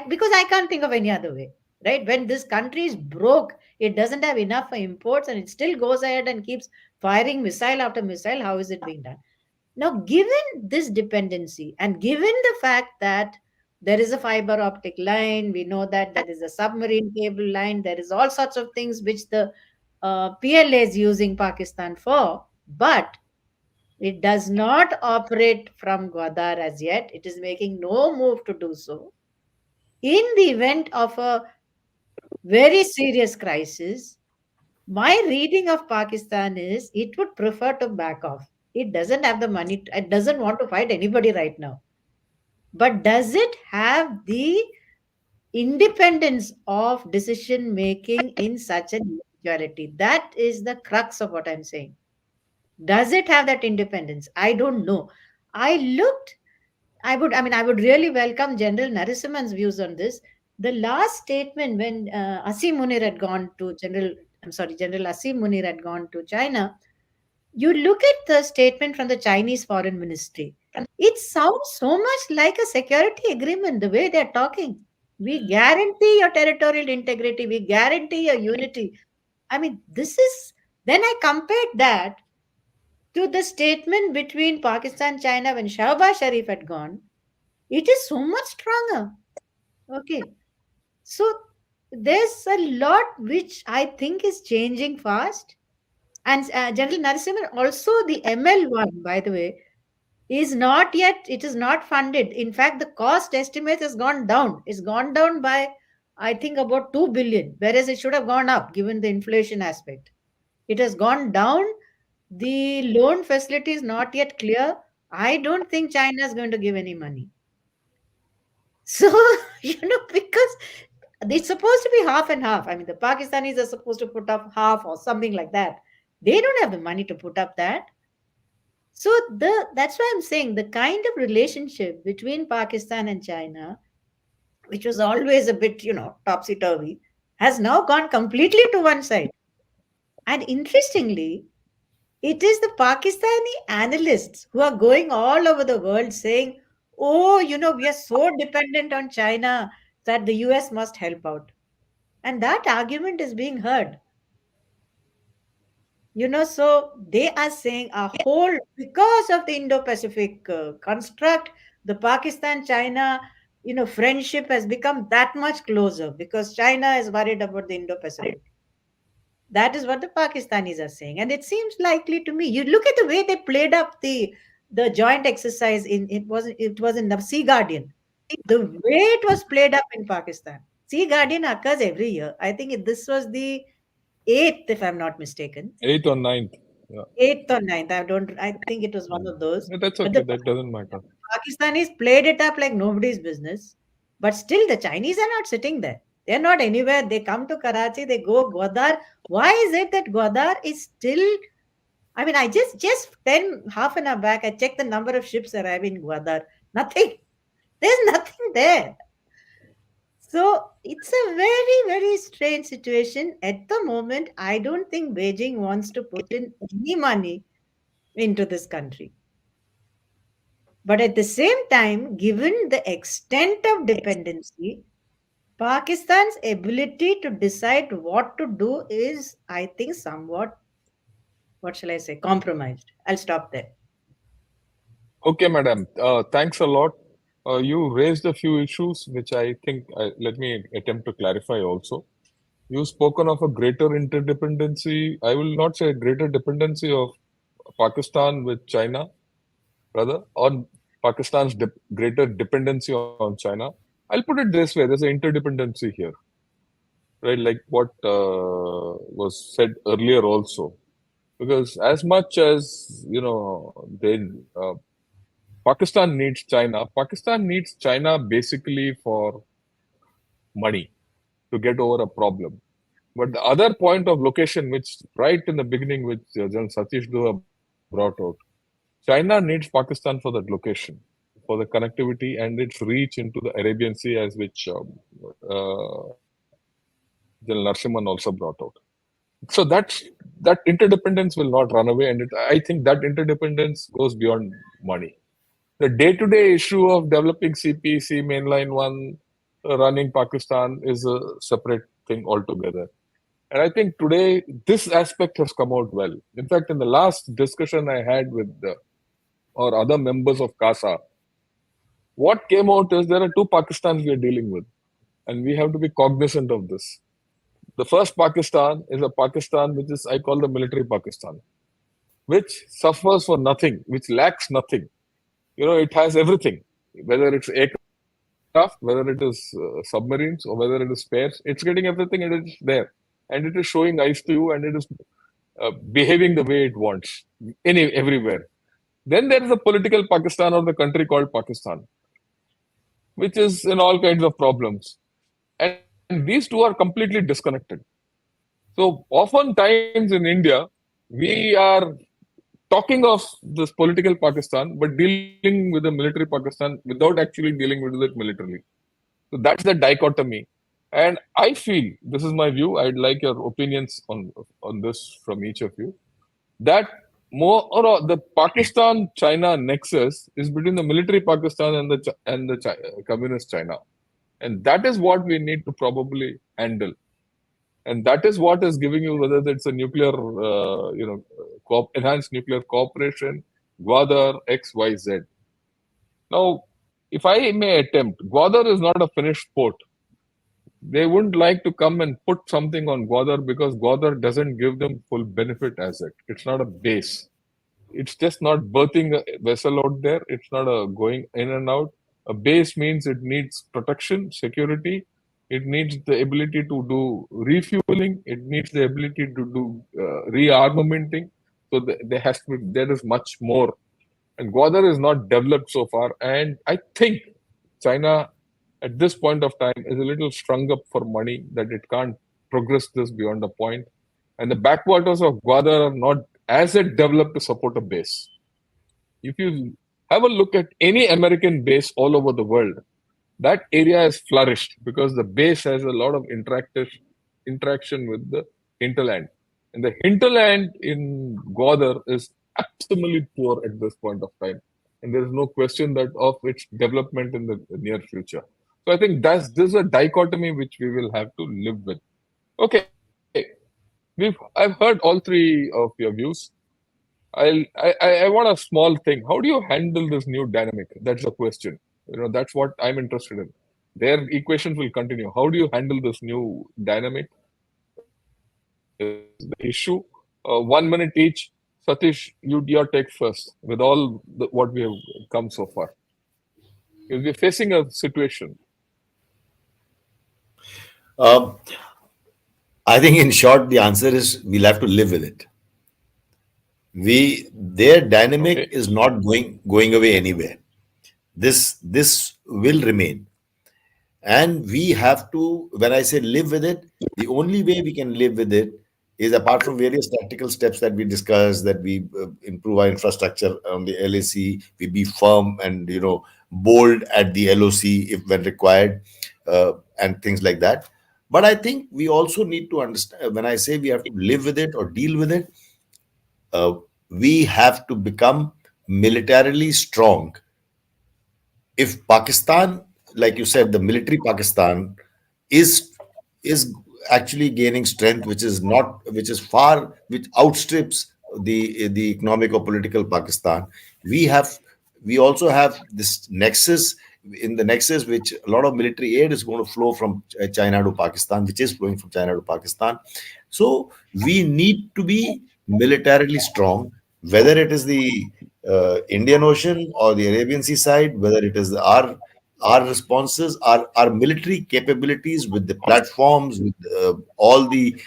because I can't think of any other way, right? When this country is broke, it doesn't have enough for imports, and it still goes ahead and keeps firing missile after missile. How is it being done? Now, given this dependency, and given the fact that there is a fiber optic line, we know that there is a submarine cable line, there is all sorts of things which the PLA is using Pakistan for, but it does not operate from Gwadar as yet. It is making no move to do so. In the event of a very serious crisis, my reading of Pakistan is it would prefer to back off. It doesn't have the money, it doesn't want to fight anybody right now. But does it have the independence of decision making in such a majority? That is the crux of what I'm saying. Does it have that independence? I don't know. I looked I would really welcome General Narasimhan's views on this. The last statement when Asim Munir had gone to General Asim Munir had gone to China, you look at the statement from the Chinese Foreign Ministry. It sounds so much like a security agreement, the way they're talking. We guarantee your territorial integrity, we guarantee your unity. I mean, this is, then I compared that to the statement between Pakistan China when Shahbaz Sharif had gone. It is so much stronger. Okay. So there's a lot which I think is changing fast. And General Narasimhan, also the ML1, by the way, is not yet, it is not funded. In fact, the cost estimate has gone down. It's gone down by, I think, about 2 billion, whereas it should have gone up given the inflation aspect. It has gone down. The loan facility is not yet clear. I don't think China is going to give any money. So, because it's supposed to be half and half. I mean, the Pakistanis are supposed to put up half or something like that. They don't have the money to put up that. So that's why I'm saying the kind of relationship between Pakistan and China, which was always a bit, topsy turvy, has now gone completely to one side. And interestingly, it is the Pakistani analysts who are going all over the world saying, oh, we are so dependent on China that the US must help out. And that argument is being heard. So they are saying a whole, because of the Indo-Pacific construct, the Pakistan-China, friendship has become that much closer because China is worried about the Indo-Pacific. That is what the Pakistanis are saying, and it seems likely to me. You look at the way they played up the joint exercise in it was in the Sea Guardian. The way it was played up in Pakistan. Sea Guardian occurs every year. I think this was the eighth, if I'm not mistaken. Eighth or ninth. Yeah. Eighth or ninth. I think it was one of those. Yeah, that's But okay. the That doesn't matter. Pakistanis played it up like nobody's business. But still, the Chinese are not sitting there. They're not anywhere. They come to Karachi, they go Gwadar. Why is it that Gwadar is still? I mean, I just half an hour back, I checked the number of ships arriving in Gwadar. Nothing. There's nothing there. So it's a very, very strange situation. At the moment, I don't think Beijing wants to put in any money into this country. But at the same time, given the extent of dependency, Pakistan's ability to decide what to do is, I think, somewhat, what shall I say, compromised. I'll stop there. Okay, madam. Thanks a lot. You raised a few issues, which I think, let me attempt to clarify also. You've spoken of a greater interdependency. I will not say a greater dependency of Pakistan with China, rather, or Pakistan's greater dependency on China. I'll put it this way: there's an interdependency here, right? Like what was said earlier also, because as much as they Pakistan needs China. Pakistan needs China basically for money to get over a problem. But the other point of location, which right in the beginning, which General Satish Dua brought out, China needs Pakistan for that location, for the connectivity and its reach into the Arabian Sea, as which the General Narasimhan also brought out. So that interdependence will not run away, and I think that interdependence goes beyond money. The day-to-day issue of developing CPC mainline one, running Pakistan is a separate thing altogether. And I think today this aspect has come out well. In fact, in the last discussion I had with or other members of CASA, what came out is there are two Pakistans we are dealing with, and we have to be cognizant of this. The first Pakistan is a Pakistan which is, I call the military Pakistan, which suffers for nothing, which lacks nothing. It has everything, whether it's aircraft, whether it is submarines, or whether it is spares. It's getting everything, and it is there, and it is showing eyes to you, and it is behaving the way it wants, everywhere. Then there is a political Pakistan, or the country called Pakistan, which is in all kinds of problems. And these two are completely disconnected. So oftentimes in India, we are talking of this political Pakistan, but dealing with the military Pakistan without actually dealing with it militarily. So that's the dichotomy. And I feel, this is my view, I'd like your opinions on this from each of you, that more or the Pakistan-China nexus is between the military Pakistan and the communist China. And that is what we need to probably handle. And that is what is giving you, whether it's a nuclear, enhanced nuclear cooperation, Gwadar, X, Y, Z. Now, if I may attempt, Gwadar is not a finished port. They wouldn't like to come and put something on Gwadar because Gwadar doesn't give them full benefit as it. It's not a base. It's just not berthing a vessel out there. It's not a going in and out. A base means it needs protection, security. It needs the ability to do refueling. It needs the ability to do rearmamenting. So there is much more. And Gwadar is not developed so far. And I think China, at this point of time, is a little strung up for money that it can't progress this beyond a point. And the backwaters of Gwadar are not as it developed to support a base. If you have a look at any American base all over the world, that area has flourished because the base has a lot of interaction with the hinterland. And the hinterland in Gwadar is absolutely poor at this point of time. And there is no question that of its development in the near future. So I think this is a dichotomy which we will have to live with. Okay, I've heard all three of your views. I want a small thing. How do you handle this new dynamic? That's the question. That's what I'm interested in. Their equations will continue. How do you handle this new dynamic? The issue. 1 minute each. Satish, your take first. With all what we have come so far, we're facing a situation. I think in short, the answer is we'll have to live with it. Their dynamic Okay. is not going away anywhere. This will remain. And we have to, when I say live with it, the only way we can live with it is apart from various tactical steps that we discussed, that we improve our infrastructure on the LAC, we be firm and bold at the LOC if when required, and things like that. But I think we also need to understand, when I say we have to live with it or deal with it, we have to become militarily strong. If Pakistan, like you said, the military Pakistan is actually gaining strength, which outstrips the economic or political Pakistan. We have we also have this nexus, in the nexus which a lot of military aid is going to flow from China to Pakistan, which is flowing from China to Pakistan. So we need to be militarily strong, whether it is the Indian Ocean or the Arabian Sea side, whether it is our responses, our military capabilities with the platforms, with all the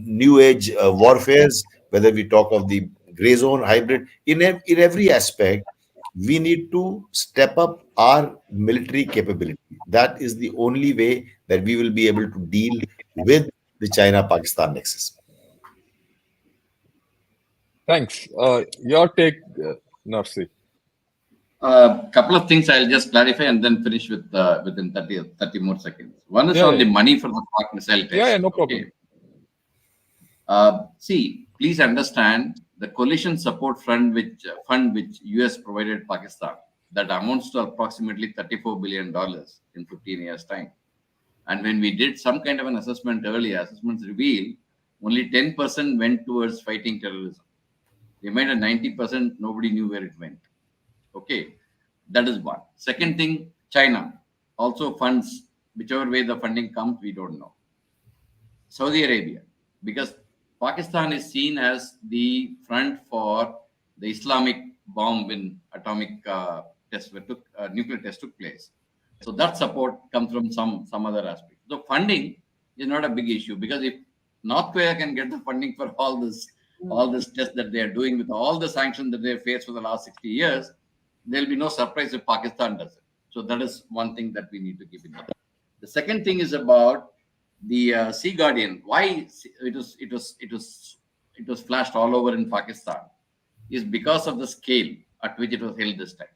new age warfares, whether we talk of the gray zone, hybrid, in every aspect, we need to step up our military capability. That is the only way that we will be able to deal with the China-Pakistan nexus. Thanks. Your take, Narsi. Couple of things I'll just clarify and then finish with within 30 more seconds. One is Yeah, on the yeah, money for the Pak missile test. yeah, no Okay. problem. See, please understand the coalition support fund which US provided Pakistan, that amounts to approximately $34 billion in 15 years time. And when we did some kind of an assessment earlier, assessments reveal only 10% went towards fighting terrorism. Remainder 90% nobody knew where it went. Okay, that is one. Second thing, China also funds whichever way the funding comes, we don't know. Saudi Arabia, because Pakistan is seen as the front for the Islamic bomb when atomic nuclear test took place. So that support comes from some other aspect. So funding is not a big issue, because if North Korea can get the funding for all this test that they are doing with all the sanctions that they have faced for the last 60 years, there'll be no surprise if Pakistan does it. So that is one thing that we need to keep in mind. The second thing is about the Sea Guardian. Why it was flashed all over in Pakistan is because of the scale at which it was held this time.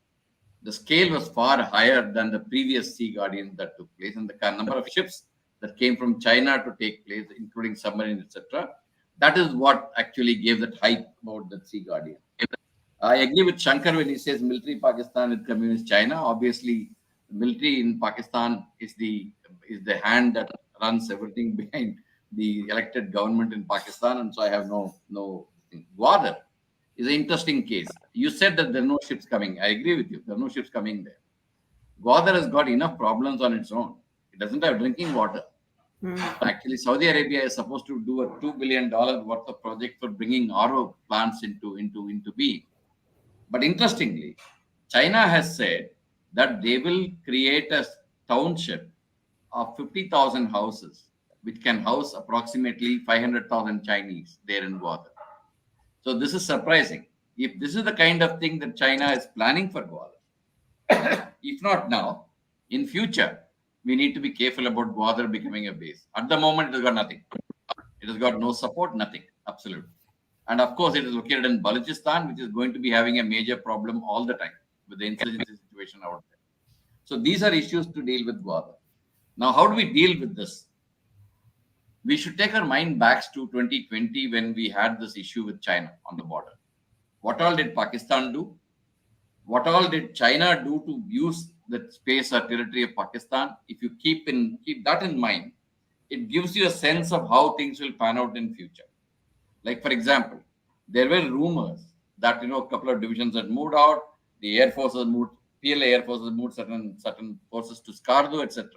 The scale was far higher than the previous Sea Guardian that took place, and the number of ships that came from China to take place, including submarines, etc. That is what actually gave that hype about the Sea Guardian. I agree with Shankar when he says military Pakistan with communist China. Obviously, military in Pakistan is the hand that runs everything behind the elected government in Pakistan, and so I have no thing. Gwadar is an interesting case. You said that there are no ships coming. I agree with you. There are no ships coming there. Gwadar has got enough problems on its own. It doesn't have drinking water. Actually, Saudi Arabia is supposed to do a $2 billion worth of project for bringing RO plants into being. But interestingly, China has said that they will create a township of 50,000 houses, which can house approximately 500,000 Chinese there in Gwadar. So this is surprising. If this is the kind of thing that China is planning for Gwadar, if not now, in future, we need to be careful about Gwadar becoming a base. At the moment, it has got nothing. It has got no support, nothing, absolutely. And of course, it is located in Balochistan, which is going to be having a major problem all the time with the insurgency situation out there. So these are issues to deal with Gwadar. Now, how do we deal with this? We should take our mind back to 2020 when we had this issue with China on the border. What all did Pakistan do? What all did China do to use the space or territory of Pakistan? If you keep that in mind, it gives you a sense of how things will pan out in future. Like, for example, there were rumors that a couple of divisions had moved out, the Air Force has moved, PLA Air Force has moved certain forces to Skardu, etc.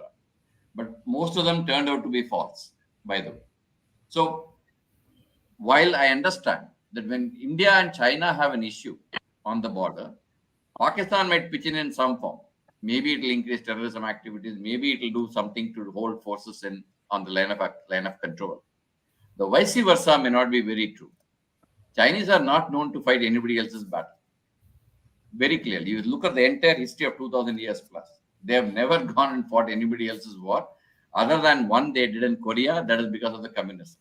But most of them turned out to be false, by the way. So, while I understand that when India and China have an issue on the border, Pakistan might pitch in some form. Maybe it will increase terrorism activities. Maybe it will do something to hold forces on the line of control. The vice versa may not be very true. Chinese are not known to fight anybody else's battle. Very clearly, you look at the entire history of 2000 years plus. They have never gone and fought anybody else's war, other than one they did in Korea. That is because of the communism.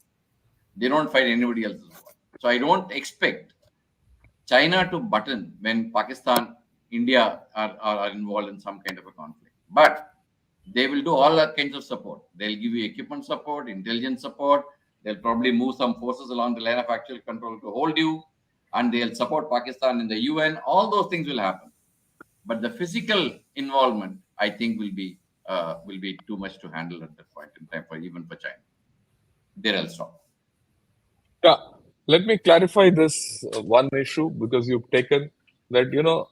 They don't fight anybody else's war. So I don't expect China to button when Pakistan, India are involved in some kind of a conflict. But they will do all kinds of support. They'll give you equipment support, intelligence support. They'll probably move some forces along the line of actual control to hold you, and they'll support Pakistan in the UN. All those things will happen. But the physical involvement, I think, will be too much to handle at that point in time even for China. There I'll stop. Yeah, let me clarify this one issue, because you've taken that,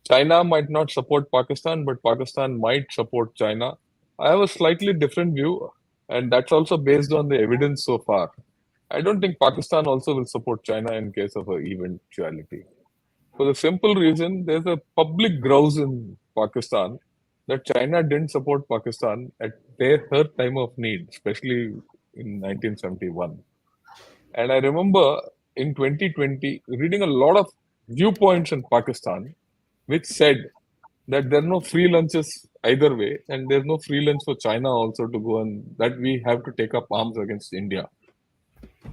China might not support Pakistan, but Pakistan might support China. I have a slightly different view, and that's also based on the evidence so far. I don't think Pakistan also will support China in case of an eventuality. For the simple reason, there's a public grouse in Pakistan that China didn't support Pakistan at her time of need, especially in 1971. And I remember in 2020 reading a lot of viewpoints in Pakistan which said that there are no free lunches either way, and there's no free lunch for China also to go, and that we have to take up arms against India.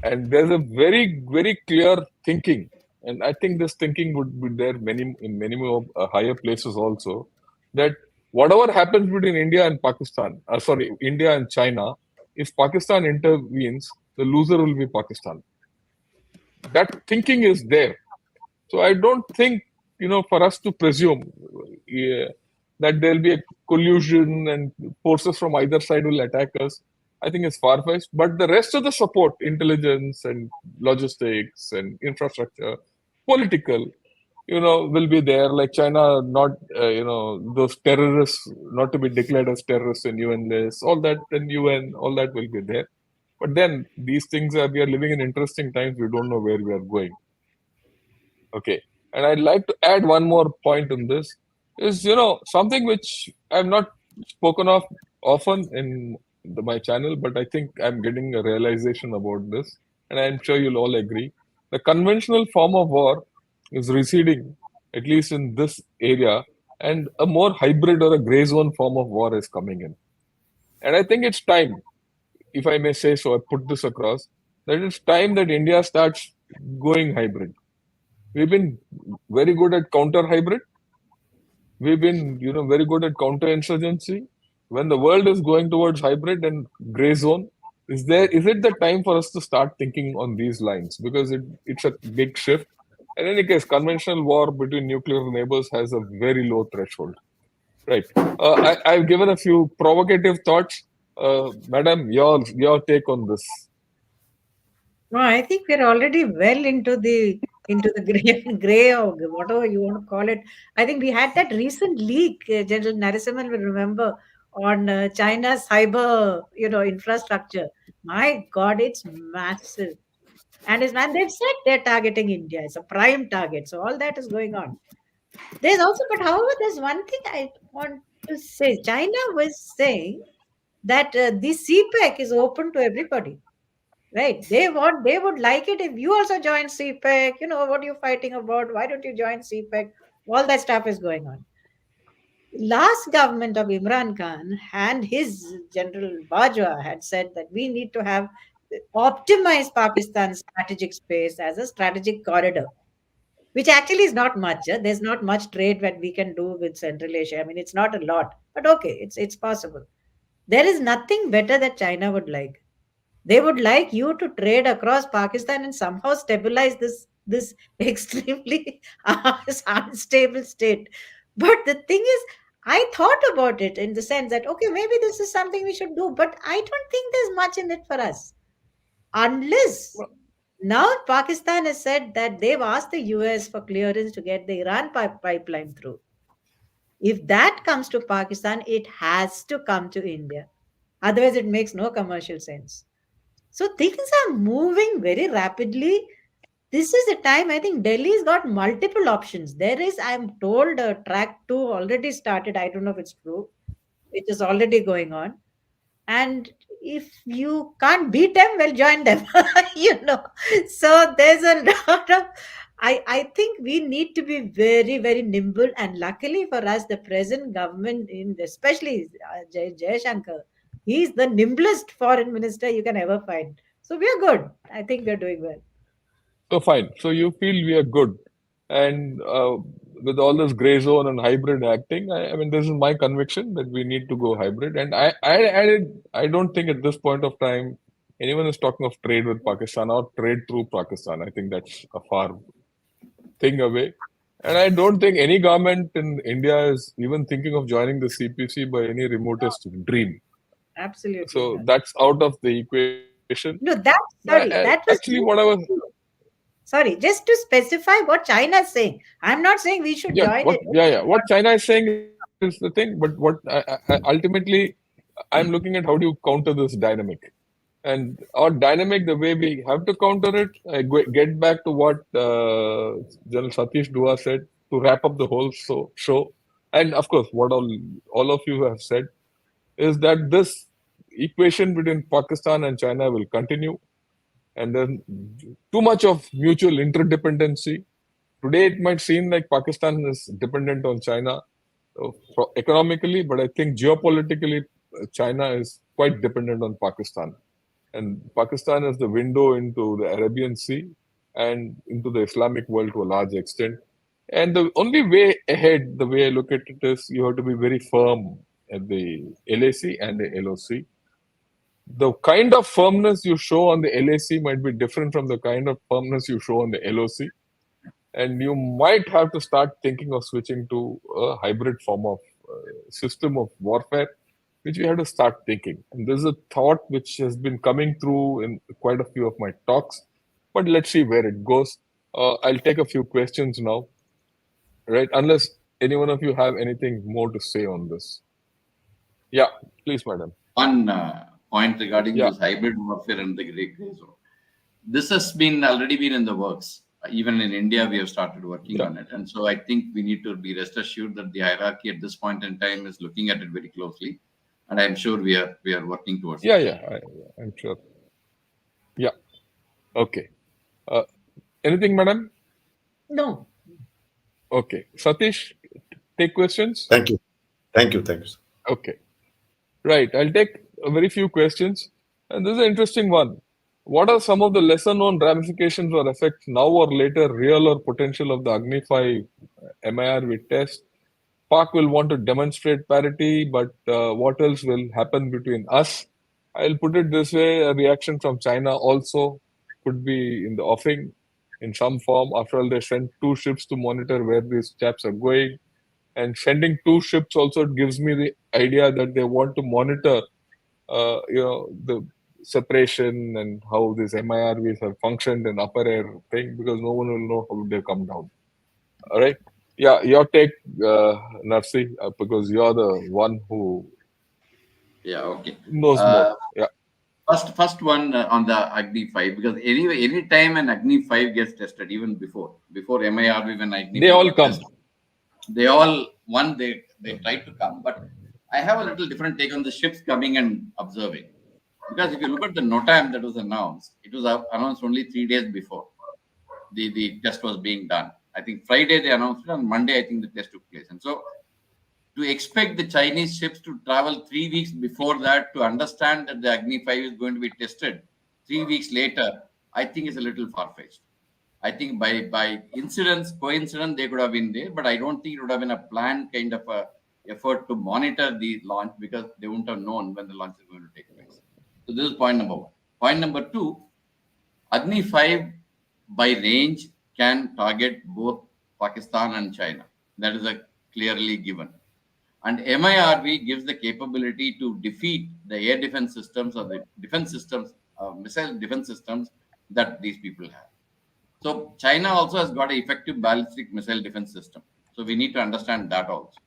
And there's a very, very clear thinking and I think this thinking would be there in many more higher places also, that whatever happens between India and Pakistan, sorry, India and China, if Pakistan intervenes, the loser will be Pakistan. That thinking is there. So I don't think, for us to presume yeah, that there'll be a collusion and forces from either side will attack us. I think it's far-fetched. But the rest of the support, intelligence and logistics and infrastructure, political, will be there. Like China, not, those terrorists not to be declared as terrorists in UN list, all that, and UN, all that will be there. But then these things we are living in interesting times. We don't know where we are going. Okay. And I'd like to add one more point in this is, something which I've not spoken of often in my channel, but I think I'm getting a realization about this, and I'm sure you'll all agree. The conventional form of war is receding, at least in this area, and a more hybrid or a gray zone form of war is coming in. And I think it's time, if I may say so, I put this across, that it's time that India starts going hybrid. We've been very good at counter hybrid. We've been, very good at counter insurgency. When the world is going towards hybrid and gray zone, is it the time for us to start thinking on these lines? Because it's a big shift. In any case, conventional war between nuclear neighbors has a very low threshold. Right. I've given a few provocative thoughts. Madam, your take on this. No, I think we're already well into the gray or whatever you want to call it. I think we had that recent leak, General Narasimhan will remember, on China's cyber, infrastructure. My God, it's massive. And they've said they're targeting India. It's a prime target. So all that is going on. However, there's one thing I want to say. China was saying that the CPEC is open to everybody. Right. They would like it if you also join CPEC. What are you fighting about? Why don't you join CPEC? All that stuff is going on. Last government of Imran Khan and his General Bajwa had said that we need to have optimize Pakistan's strategic space as a strategic corridor, which actually is not much. There's not much trade that we can do with Central Asia. I mean, it's not a lot, but okay, it's possible. There is nothing better that China would like. They would like you to trade across Pakistan and somehow stabilize this extremely unstable state. But the thing is, I thought about it in the sense that okay, maybe this is something we should do, but I don't think there's much in it for us unless now Pakistan has said that they've asked the US for clearance to get the Iran pipeline through. If that comes to Pakistan, it has to come to India. Otherwise, it makes no commercial sense. So things are moving very rapidly. This is the time I think Delhi's got multiple options. There is, I'm told, track two already started. I don't know if it's true. It is already going on. And if you can't beat them, well, join them. So there's a lot of. I think we need to be very, very nimble. And luckily for us, the present government, especially Jay Shankar, he's the nimblest foreign minister you can ever find. So we are good. I think we're doing well. So fine. So you feel we are good, and with all this gray zone and hybrid acting, I mean, this is my conviction that we need to go hybrid. And I don't think at this point of time anyone is talking of trade with Pakistan or trade through Pakistan. I think that's a far thing away. And I don't think any government in India is even thinking of joining the CPC by any remotest dream. Absolutely. So that's out of the equation. No, that was Actually what I was. Sorry, just to specify what China is saying. I'm not saying we should join it. What China is saying is the thing, but what ultimately I'm looking at, how do you counter this dynamic? And our dynamic, the way we have to counter it, I get back to what General Satish Dua said to wrap up the whole show. And of course, what all of you have said is that this equation between Pakistan and China will continue. And then too much of mutual interdependency. Today, it might seem like Pakistan is dependent on China economically, but I think geopolitically, China is quite dependent on Pakistan. And Pakistan is the window into the Arabian Sea. and into the Islamic world to a large extent. And the only way ahead, the way I look at it, is you have to be very firm at the LAC and the LOC. The kind of firmness you show on the LAC might be different from the kind of firmness you show on the LOC. And you might have to start thinking of switching to a hybrid form of system of warfare, which we have to start thinking. And this is a thought which has been coming through in quite a few of my talks, but let's see where it goes. I'll take a few questions now, right? Unless any one of you have anything more to say on this. Yeah, please, madam. One point regarding Yeah, this hybrid warfare and the gray zone. This has been already been in the works. Even in India, we have started working yeah, on it, and so I think we need to be rest assured that the hierarchy at this point in time is looking at it very closely, and I'm sure we are working towards yeah, it. yeah. I'm sure. Yeah. Okay. Uh, Anything, madam? No. Okay. Satish, take questions. Thank you. Thank you. Thank you. Okay. Right. I'll take a very few questions. And this is an interesting one. What are some of the lesser known ramifications or effects now or later, real or potential, of the Agni 5 MIRV test? Pak will want to demonstrate parity, but what else will happen between us? I'll put it this way: a reaction from China also could be in the offing in some form. After all, they sent two ships to monitor where these chaps are going. And sending two ships also gives me the idea that they want to monitor, the separation and how these MIRVs have functioned in upper air thing, because no one will know how they come down. All right. Yeah, your take, Narsi, because you're the one who Yeah, okay. knows more. Uh, Yeah, first one on the Agni 5, because anyway, any time an Agni 5 gets tested, even before MIRV, when Agni they 5 all got come. tested, they all they try to come, but I have a little different take on the ships coming and observing, because if you look at the NOTAM that was announced, it was announced only 3 days before the test was being done. I think Friday they announced it, on Monday I think the test took place, and so to expect the Chinese ships to travel 3 weeks before that to understand that the Agni 5 is going to be tested 3 weeks later, I think is a little far fetched. I think by coincidence, they could have been there, but I don't think it would have been a planned kind of a effort to monitor the launch, because they wouldn't have known when the launch is going to take place. So this is point number one. Point number two, Agni 5 by range can target both Pakistan and China. That is a clearly given. And MIRV gives the capability to defeat the air defense systems or the defense systems, missile defense systems that these people have. So China also has got an effective ballistic missile defense system. So we need to understand that also.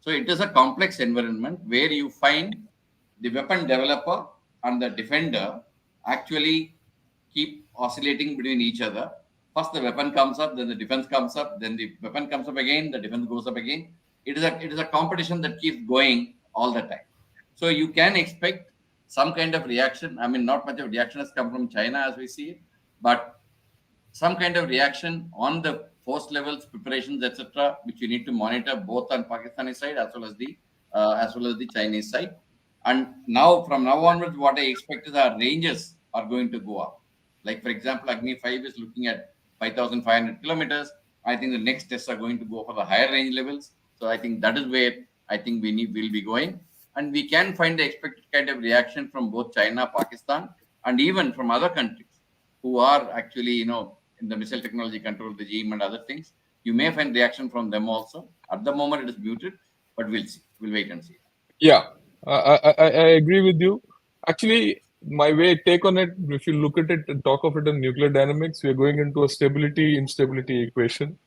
So it is a complex environment where you find the weapon developer and the defender actually keep oscillating between each other. First the weapon comes up, then the defense comes up, then the weapon comes up again, the defense goes up again. It is a competition that keeps going all the time. So you can expect some kind of reaction. I mean, not much of reaction has come from China as we see it, but some kind of reaction on the force levels, preparations, etc., which you need to monitor both on Pakistani side as well as the Chinese side. And now, from now onwards, what I expect is our ranges are going to go up. Like for example, Agni 5 is looking at 5,500 kilometers. I think the next tests are going to go for the higher range levels. So I think that is where I think we'll be going, and we can find the expected kind of reaction from both China, Pakistan, and even from other countries who are actually, in the missile technology control regime and other things. You may find reaction from them also. At the moment, it is muted, but we'll see. We'll wait and see. Yeah, I agree with you. Actually, my take on it, if you look at it and talk of it in nuclear dynamics, we are going into a stability instability equation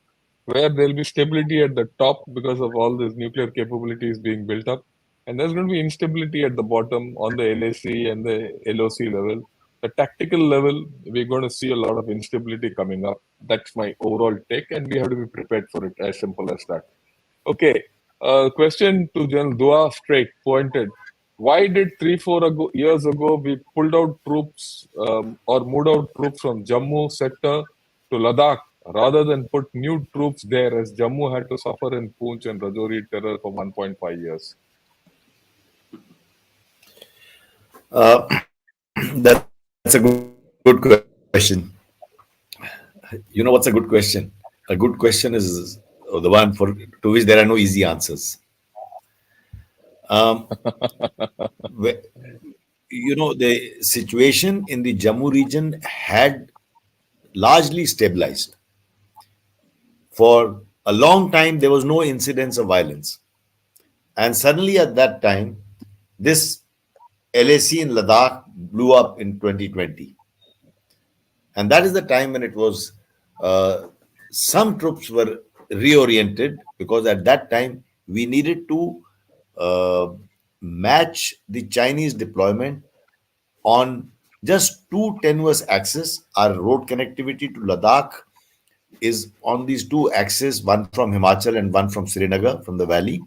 where there'll be stability at the top because of all these nuclear capabilities being built up, and there's going to be instability at the bottom on the LAC and the LOC level. The tactical level, we're going to see a lot of instability coming up. That's my overall take, and we have to be prepared for it. As simple as that. Okay. Question to General Dua, straight, pointed. Why did 3-4 years ago we pulled out troops, or moved out troops from Jammu sector to Ladakh rather than put new troops there, as Jammu had to suffer in Poonch and Rajouri terror for 1.5 years? That's a good question. You know what's a good question? A good question is the one for to which there are no easy answers. Um, wh- the situation in the Jammu region had largely stabilized. For a long time, there was no incidence of violence. And suddenly at that time, this LAC in Ladakh blew up in 2020. And that is the time when it was, uh, some troops were reoriented because at that time we needed to uh, match the Chinese deployment on just two tenuous axes. Our road connectivity to Ladakh is on these two axes, one from Himachal and one from Srinagar, from the valley.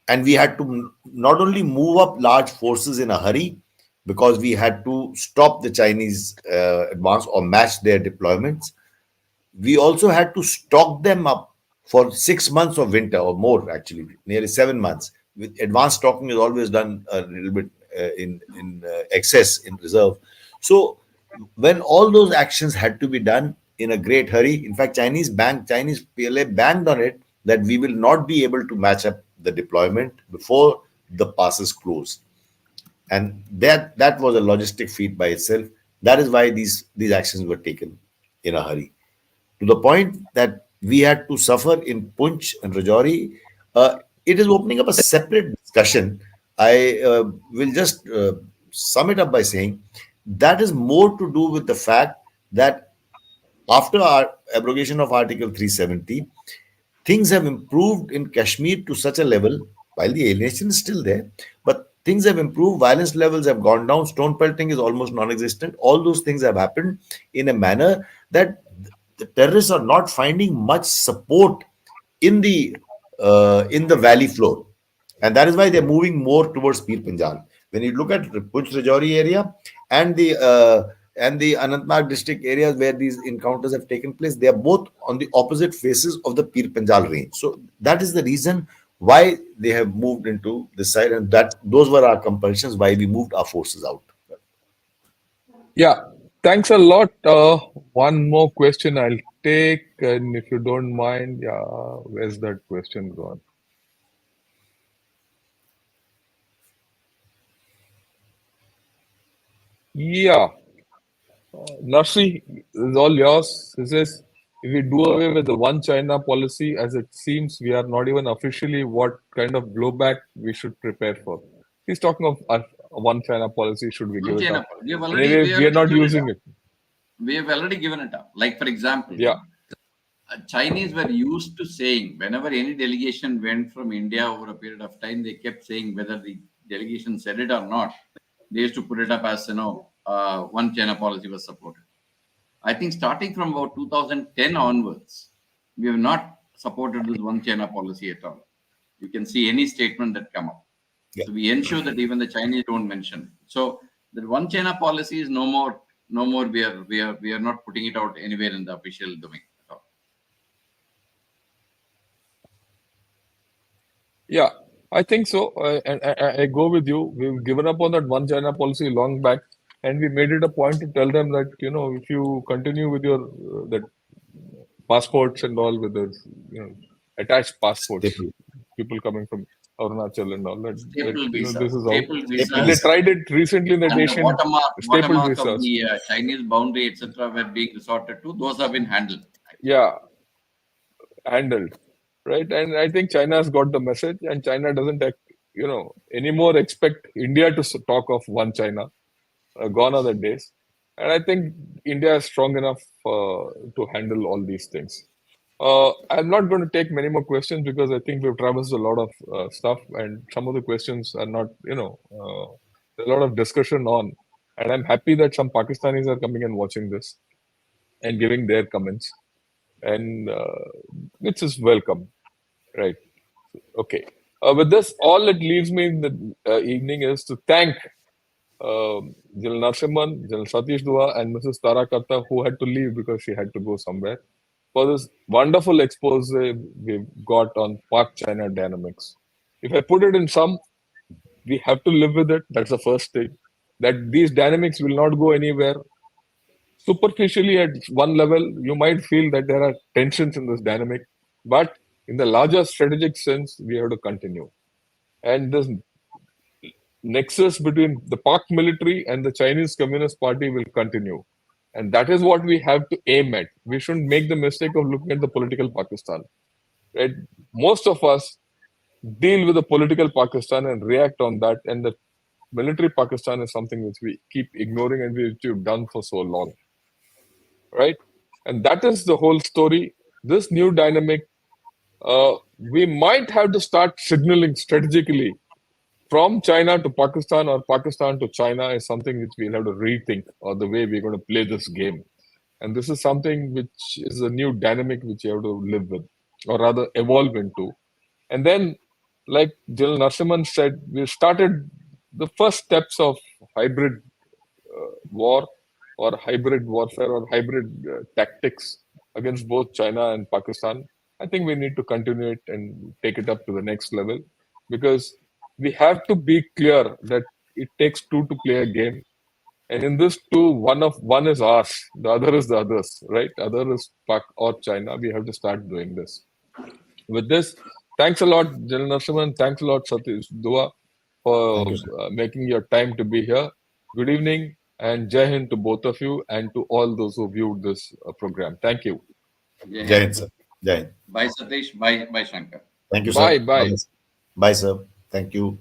And we had to not only move up large forces in a hurry because we had to stop the Chinese advance or match their deployments, we also had to stock them up for 6 months of winter or more, actually, nearly 7 months. With advanced stocking is always done a little bit in excess in reserve. So when all those actions had to be done in a great hurry, in fact, Chinese PLA banged on it that we will not be able to match up the deployment before the passes close, and that was a logistic feat by itself. That is why these actions were taken in a hurry, to the point that we had to suffer in Punch and Rajouri. It is opening up a separate discussion. I will just sum it up by saying that is more to do with the fact that after our abrogation of Article 370, things have improved in Kashmir to such a level, while the alienation is still there, but things have improved. Violence levels have gone down. Stone pelting is almost non existent. All those things have happened in a manner that the terrorists are not finding much support in the valley floor, and that is why they're moving more towards Pir Panjal. When you look at the Puch Rajouri area and the Anantnag district areas where these encounters have taken place, they are both on the opposite faces of the Pir Panjal range. So that is the reason why they have moved into this side, and that those were our compulsions why we moved our forces out. Yeah, thanks a lot. One more question I'll take, and if you don't mind, yeah, where's that question gone? Yeah, Narsi, is all yours. He says, if we do away with the one China policy, as it seems we are not even officially, what kind of blowback we should prepare for? He's talking of a one China policy, should we One give it China up? policy. Anyway, We we are already not given it using up. it. We have already given it up. Like, for example, Yeah, Chinese were used to saying whenever any delegation went from India over a period of time, they kept saying whether the delegation said it or not. They used to put it up as one China policy was supported. I think starting from about 2010 onwards, we have not supported this one China policy at all. You can see any statement that come up. Yeah. So we ensure that even the Chinese don't mention it. So the one China policy is no more. No more. We are not putting it out anywhere in the official domain at all. yeah, I think so. And I go with you. We've given up on that one China policy long back, and we made it a point to tell them that, if you continue with your that passports and all with the attached passports, Staple, people coming from Arunachal and all Staple this visa, is out. staple staple visa, And they visa. tried it recently in that and the Asian staple watermark of visas. the Chinese boundary, etc., were being resorted to. Those have been handled. Yeah, handled, right? And I think China has got the message, and China doesn't, anymore expect India to talk of one China. Gone are the days, and I think India is strong enough to handle all these things. I'm not going to take many more questions because I think we've traversed a lot of stuff, and some of the questions are not, there's a lot of discussion on. And I'm happy that some Pakistanis are coming and watching this and giving their comments, and which is welcome, right? Okay. With this, all it leaves me in the evening is to thank General Narasimhan, General Satish Dua, and Mrs. Tarak Karta, who had to leave because she had to go somewhere, for this wonderful expose we've got on Pak China dynamics. If I put it in sum, we have to live with it. That's the first thing. That these dynamics will not go anywhere superficially at one level, you might feel that there are tensions in this dynamic, but in the larger strategic sense, we have to continue. And this nexus between the Pak military and the Chinese Communist Party will continue. And that is what we have to aim at. We shouldn't make the mistake of looking at the political Pakistan. Right? Most of us deal with the political Pakistan and react on that. And the military Pakistan is something which we keep ignoring and which we've done for so long. Right? And that is the whole story. This new dynamic, we might have to start signaling strategically from China to Pakistan or Pakistan to China is something which we'll have to rethink, or the way we're going to play this game. And this is something which is a new dynamic which you have to live with, or rather evolve into. And then, like General Narasimhan said, we started the first steps of hybrid war or hybrid warfare or hybrid tactics against both China and Pakistan. I think we need to continue it and take it up to the next level, because we have to be clear that it takes two to play a game. And in this two, one is ours, the other is the others, right? Other is Pak or China. We have to start doing this. With this, thanks a lot, General Narasimhan. Thanks a lot, Satish Dua, for Thank you, sir. making your time to be here. Good evening and Jai Hind to both of you and to all those who viewed this program. Thank you. Jai Jai Hind. Hind, sir. Jai Hind. Bye, Satish. Bye, Shankar. Thank you, sir. Bye. Bye, sir. Thank you.